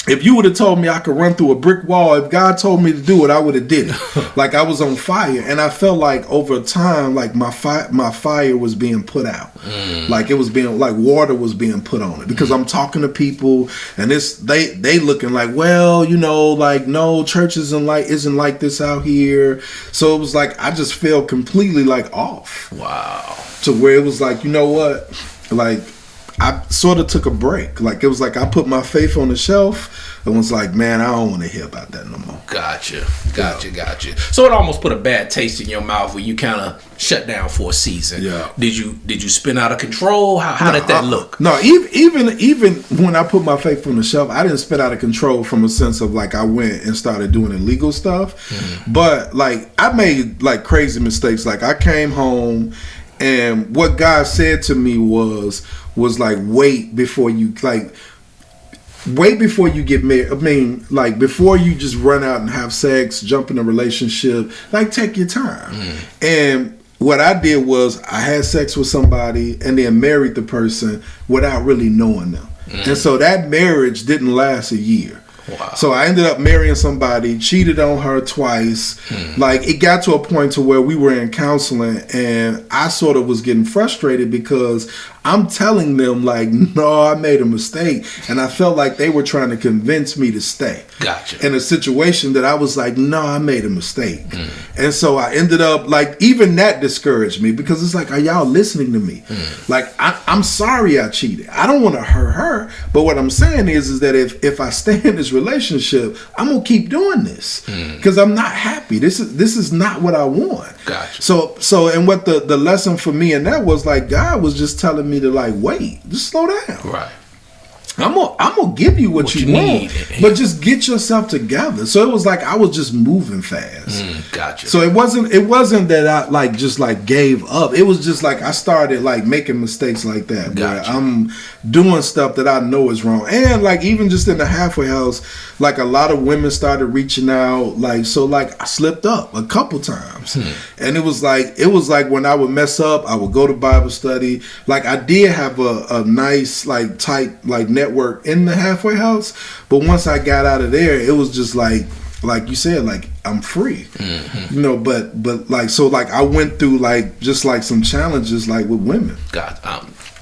If you would have told me I could run through a brick wall, if God told me to do it, I would have did it. Like I was on fire, and I felt like over time, like my fire was being put out. Like it was being like water was being put on it, because I'm talking to people, and they looking like, well, like no, church isn't like this out here. So it was like I just felt completely like off. Wow. To where it was like, you know what, like. I sort of took a break. Like it was like I put my faith on the shelf and was like, man, I don't want to hear about that no more. Gotcha. So it almost put a bad taste in your mouth where you kind of shut down for a season. Yeah. Did you spin out of control? How did that look? No, even when I put my faith on the shelf, I didn't spin out of control from a sense of like I went and started doing illegal stuff. But like I made like crazy mistakes. Like I came home, and what God said to me was like, wait before you get married. I mean, like before you just run out and have sex, jump in a relationship, like take your time. And what I did was I had sex with somebody and then married the person without really knowing them. And so that marriage didn't last a year. Wow. So I ended up marrying somebody, cheated on her twice. Like it got to a point to where we were in counseling, and I sort of was getting frustrated because I'm telling them like, no, I made a mistake, and I felt like they were trying to convince me to stay. Gotcha. In a situation that I was like, no, I made a mistake. And so I ended up like, even that discouraged me, because it's like, are y'all listening to me? Like I'm sorry I cheated. I don't want to hurt her, but what I'm saying is that if I stay in this relationship, I'm gonna keep doing this because I'm not happy. This is not what I want. Gotcha. So and what the lesson for me in that was like, God was just telling me to like wait, just slow down. Right. I'm gonna give you what you want, need. but just get yourself together. So it was like I was just moving fast. Gotcha. So it wasn't that I like just like gave up. It was just like I started like making mistakes like that. Gotcha. Where I'm doing stuff that I know is wrong, and like even just in the halfway house, like a lot of women started reaching out. Like so, like I slipped up a couple times, and it was like when I would mess up, I would go to Bible study. Like I did have a nice like tight like network in the halfway house, but once I got out of there, it was just like you said, like I'm free, you know. But like so, like I went through like just like some challenges like with women. God,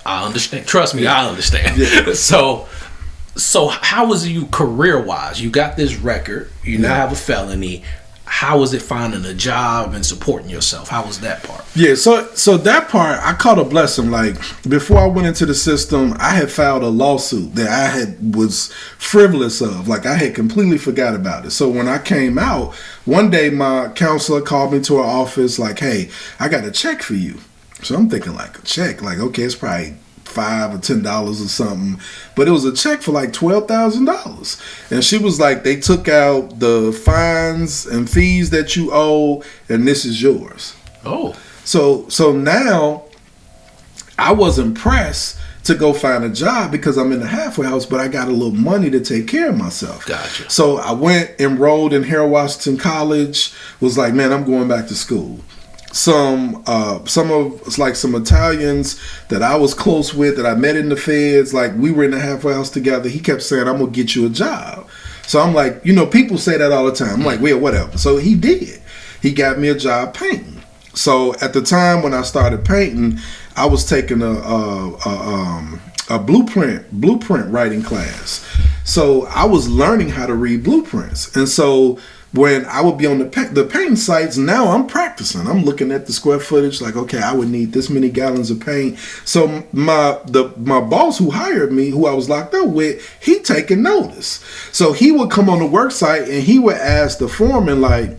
I understand. Trust me, I understand. Yeah. So how was you career wise? You got this record. You now have a felony. How was it finding a job and supporting yourself? How was that part? Yeah, so that part I caught a blessing. Like before I went into the system, I had filed a lawsuit that I was frivolous of. Like I had completely forgot about it. So when I came out, one day my counselor called me to her office like, "Hey, I got a check for you." So I'm thinking like a check, like okay, it's probably $5 or $10 or something, but it was a check for like $12,000. And she was like, they took out the fines and fees that you owe, and this is yours. Oh, so now I wasn't pressed to go find a job because I'm in the halfway house, but I got a little money to take care of myself. Gotcha. So I went, enrolled in Harold Washington College, was like, man, I'm going back to school. Some Italians that I was close with that I met in the feds, like we were in the halfway house together. He kept saying, "I'm gonna get you a job." So I'm like, you know, people say that all the time. I'm like, well, whatever. So he did. He got me a job painting. So at the time when I started painting, I was taking a blueprint writing class. So I was learning how to read blueprints, and so when I would be on the painting sites, now I'm practicing. I'm looking at the square footage, like, okay, I would need this many gallons of paint. So my boss who hired me, who I was locked up with, he taking notice. So he would come on the work site and he would ask the foreman, like,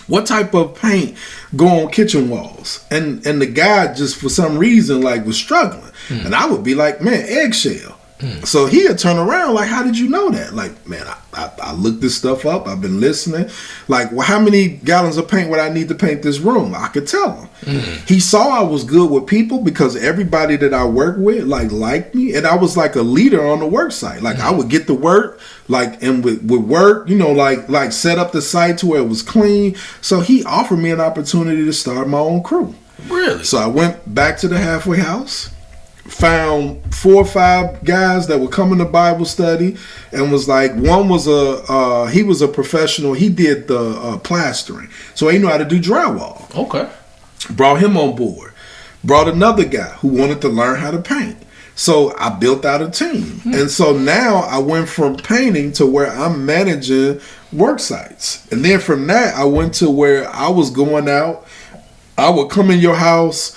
what type of paint go on kitchen walls? And the guy just for some reason like was struggling. And I would be like, man, eggshell. So he'd turn around like, how did you know that? Like, man, I looked this stuff up. I've been listening. Like, well, how many gallons of paint would I need to paint this room? I could tell him. He saw I was good with people because everybody that I work with liked me, and I was like a leader on the work site. Like I would get to work, like and with work, you know, like set up the site to where it was clean. So he offered me an opportunity to start my own crew. really? So I went back to the halfway house, found 4 or 5 guys that were coming to Bible study, and was like, one was he was a professional. He did the plastering, so he knew how to do drywall. Okay. Brought him on board. Brought another guy who wanted to learn how to paint. So I built out a team. And so now I went from painting to where I'm managing work sites. And then from that, I went to where I was going out. I would come in your house,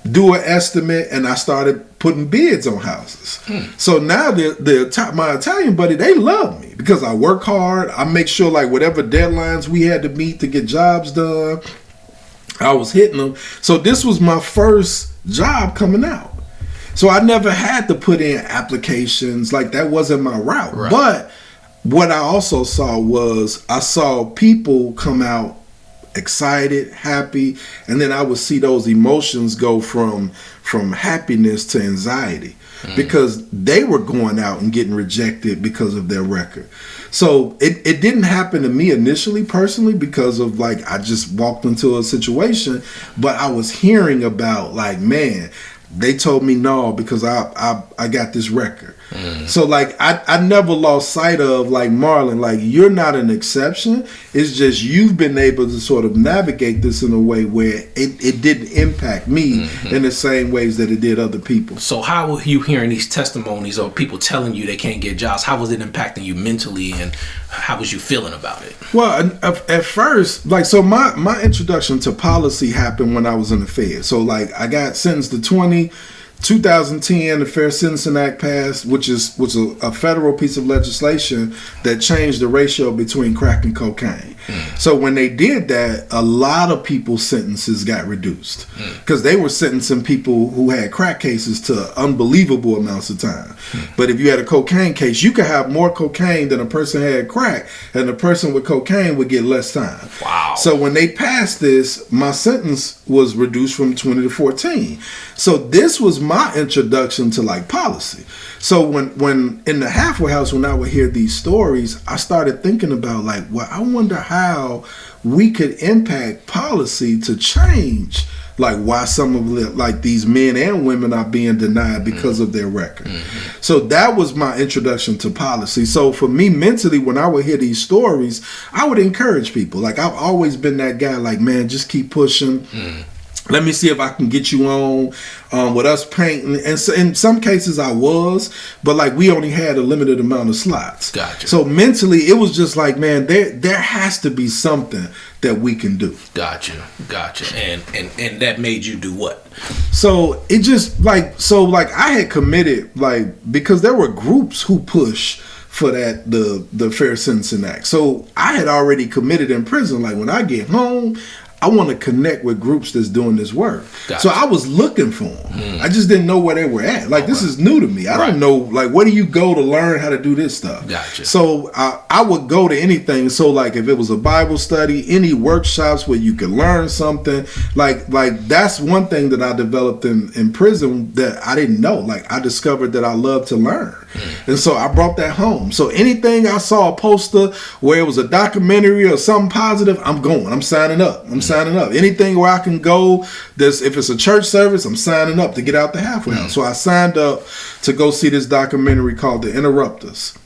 do an estimate, and I started putting bids on houses. So now my Italian buddy, they love me because I work hard. I make sure like whatever deadlines we had to meet to get jobs done, I was hitting them. So this was my first job coming out. So I never had to put in applications. Like that wasn't my route. Right. But what I also saw was I saw people come out excited, happy, and then I would see those emotions go from happiness to anxiety because they were going out and getting rejected because of their record. So it didn't happen to me initially personally because of like I just walked into a situation, but I was hearing about like, man, they told me no because I got this record. So like I never lost sight of like Marlon, like you're not an exception. It's just you've been able to sort of navigate this in a way where it didn't impact me in the same ways that it did other people. So how were you hearing these testimonies of people telling you they can't get jobs? How was it impacting you mentally, and how was you feeling about it? Well, at first, like, so my introduction to policy happened when I was in the Fed. So like I got sentenced to 2010, the Fair Sentencing Act passed, which was a federal piece of legislation that changed the ratio between crack and cocaine. So when they did that, a lot of people's sentences got reduced because they were sentencing people who had crack cases to unbelievable amounts of time. But if you had a cocaine case, you could have more cocaine than a person had crack, and the person with cocaine would get less time. Wow. So when they passed this, my sentence was reduced from 20 to 14. So this was my introduction to like policy. So when in the halfway house, when I would hear these stories, I started thinking about like, well, I wonder how we could impact policy to change like why some of like these men and women are being denied because of their record. So that was my introduction to policy. So for me mentally, when I would hear these stories, I would encourage people. Like I've always been that guy, like, man, just keep pushing. Let me see if I can get you on with us painting. And so in some cases I was, but like we only had a limited amount of slots. Gotcha. So mentally it was just like, man, there has to be something that we can do. Gotcha. And that made you do what? So it just like, I had committed, like, because there were groups who push for that, the Fair Sentencing Act. So I had already committed in prison. Like when I get home, I want to connect with groups that's doing this work. Gotcha. So I was looking for them. I just didn't know where they were at. Like, this is new to me. I don't know, like, where do you go to learn how to do this stuff? Gotcha. So I would go to anything. So, like, if it was a Bible study, any workshops where you could learn something, like that's one thing that I developed in prison that I didn't know. Like, I discovered that I love to learn. And so I brought that home. So anything I saw a poster where it was a documentary or something positive, I'm going. I'm signing up. Signing up. Anything where I can go, if it's a church service, I'm signing up to get out the halfway house. So I signed up to go see this documentary called The Interrupters.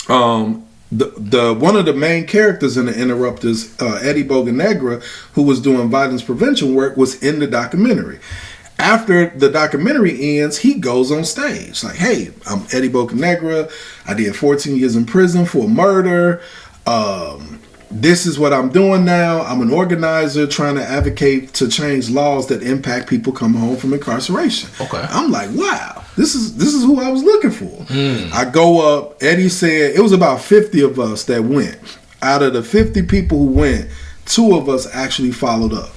The one of the main characters in The Interrupters, Eddie Bocanegra, who was doing violence prevention work, was in the documentary. After the documentary ends, he goes on stage like, hey, I'm Eddie Bocanegra. I did 14 years in prison for a murder. This is what I'm doing now. I'm an organizer trying to advocate to change laws that impact people coming home from incarceration. Okay. I'm like, wow, this is who I was looking for. I go up. Eddie said it was about 50 of us that went. Out of the 50 people who went, 2 of us actually followed up.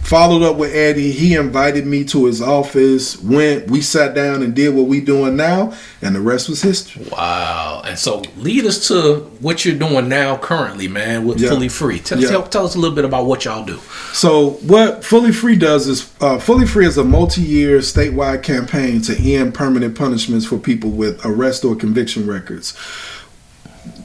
Followed up with Eddie. He invited me to his office. We sat down and did what we doing now, and the rest was history. Wow. And so lead us to what you're doing now currently, man, with Fully Free. Tell us a little bit about what y'all do. So what Fully Free does is, Fully Free is a multi-year statewide campaign to end permanent punishments for people with arrest or conviction records.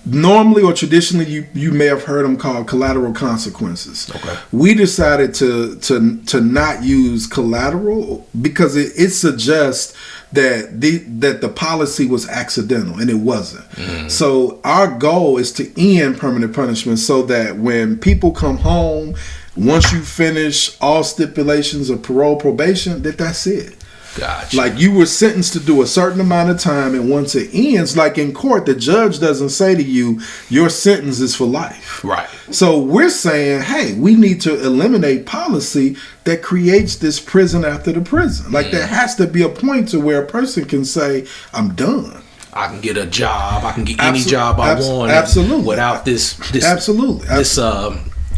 Normally or traditionally, you may have heard them called collateral consequences. Okay. We decided to not use collateral because it suggests that the policy was accidental, and it wasn't. So our goal is to end permanent punishment so that when people come home, once you finish all stipulations of parole, probation, that's it. Gotcha. Like you were sentenced to do a certain amount of time, and once it ends, like in court, the judge doesn't say to you, your sentence is for life. Right. So we're saying, hey, we need to eliminate policy that creates this prison after the prison. Like there has to be a point to where a person can say, I'm done. I can get a job. I can get any job I want. Absolutely. Without this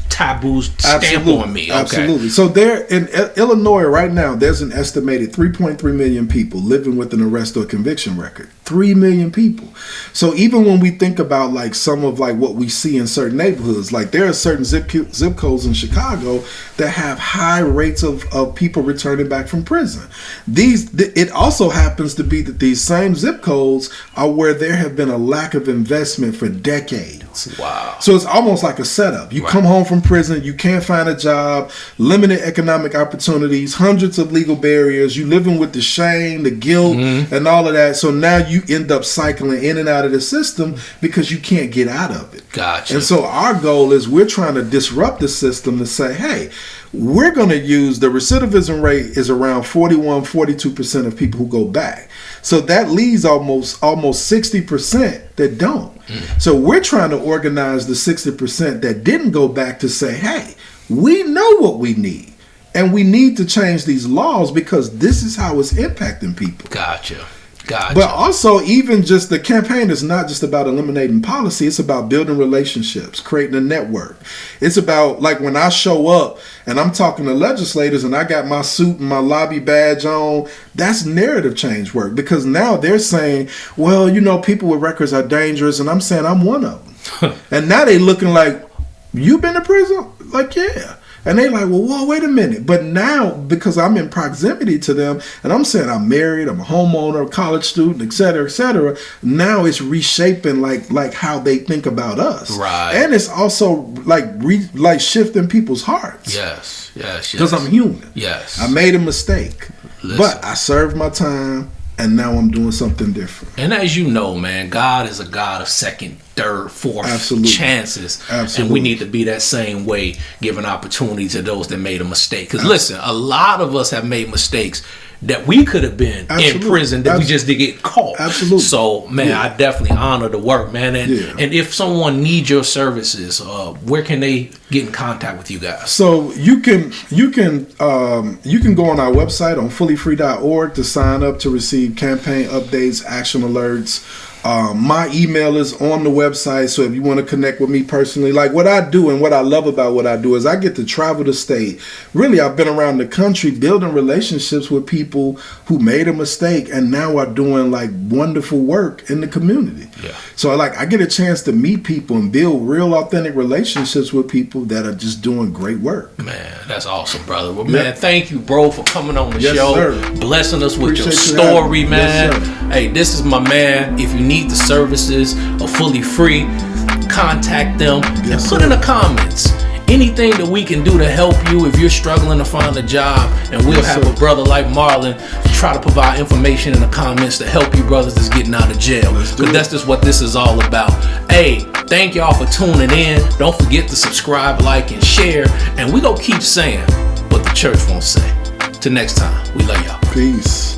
taboo stamp on me. Okay. Absolutely. So there in Illinois right now, there's an estimated 3.3 million people living with an arrest or conviction record. 3 million people. So even when we think about like some of like what we see in certain neighborhoods, like there are certain zip codes in Chicago that have high rates of people returning back from prison. It also happens to be that these same zip codes are where there have been a lack of investment for decades. Wow. So it's almost like a setup. You come home from prison, you can't find a job, limited economic opportunities, hundreds of legal barriers, you living with the shame, the guilt, and all of that. So now you end up cycling in and out of the system because you can't get out of it. Gotcha. And so our goal is we're trying to disrupt the system to say, hey, we're going to use the recidivism rate is around 42% of people who go back. So that leaves almost 60% that don't. So we're trying to organize the 60% that didn't go back to say, hey, we know what we need. And we need to change these laws because this is how it's impacting people. Gotcha. Gotcha. But also, even just the campaign is not just about eliminating policy. It's about building relationships, creating a network. It's about, like, when I show up and I'm talking to legislators and I got my suit and my lobby badge on, that's narrative change work, because now they're saying, well, you know, people with records are dangerous, and I'm saying I'm one of them. And now they looking like, you been to prison? Like, yeah. And they like, well, whoa, wait a minute. But now, because I'm in proximity to them, and I'm saying I'm married, I'm a homeowner, a college student, et cetera, now it's reshaping like how they think about us. Right. And it's also like shifting people's hearts. Yes. Because I'm human. Yes. I made a mistake. Listen. But I served my time, and now I'm doing something different. And as you know, man, God is a God of second, third, fourth chances. Absolutely. And we need to be that same way, giving opportunity to those that made a mistake. Because listen, a lot of us have made mistakes that we could have been in prison that we just didn't get caught. Absolutely. So, man, I definitely honor the work, man. And if someone needs your services, where can they get in contact with you guys? So you can go on our website on fullyfree.org to sign up to receive campaign updates, action alerts. My email is on the website, so if you want to connect with me personally, like what I do and what I love about what I do is I get to travel the state. Really, I've been around the country building relationships with people who made a mistake and now are doing like wonderful work in the community. Yeah. So like I get a chance to meet people and build real authentic relationships with people that are just doing great work. Man, that's awesome, brother. Well, man, thank you, bro, for coming on the show, sir. Blessing us with your Appreciate story, you man. Yes, Hey, this is my man. If you need the services are fully free, contact them and put in the comments anything that we can do to help you if you're struggling to find a job, and we'll have a brother like Marlon try to provide information in the comments to help you brothers that's getting out of jail, because that's just what this is all about. Hey, thank y'all for tuning in. Don't forget to subscribe, like, and share, and we gonna keep saying what the church won't say. Till next time, we love y'all. Peace.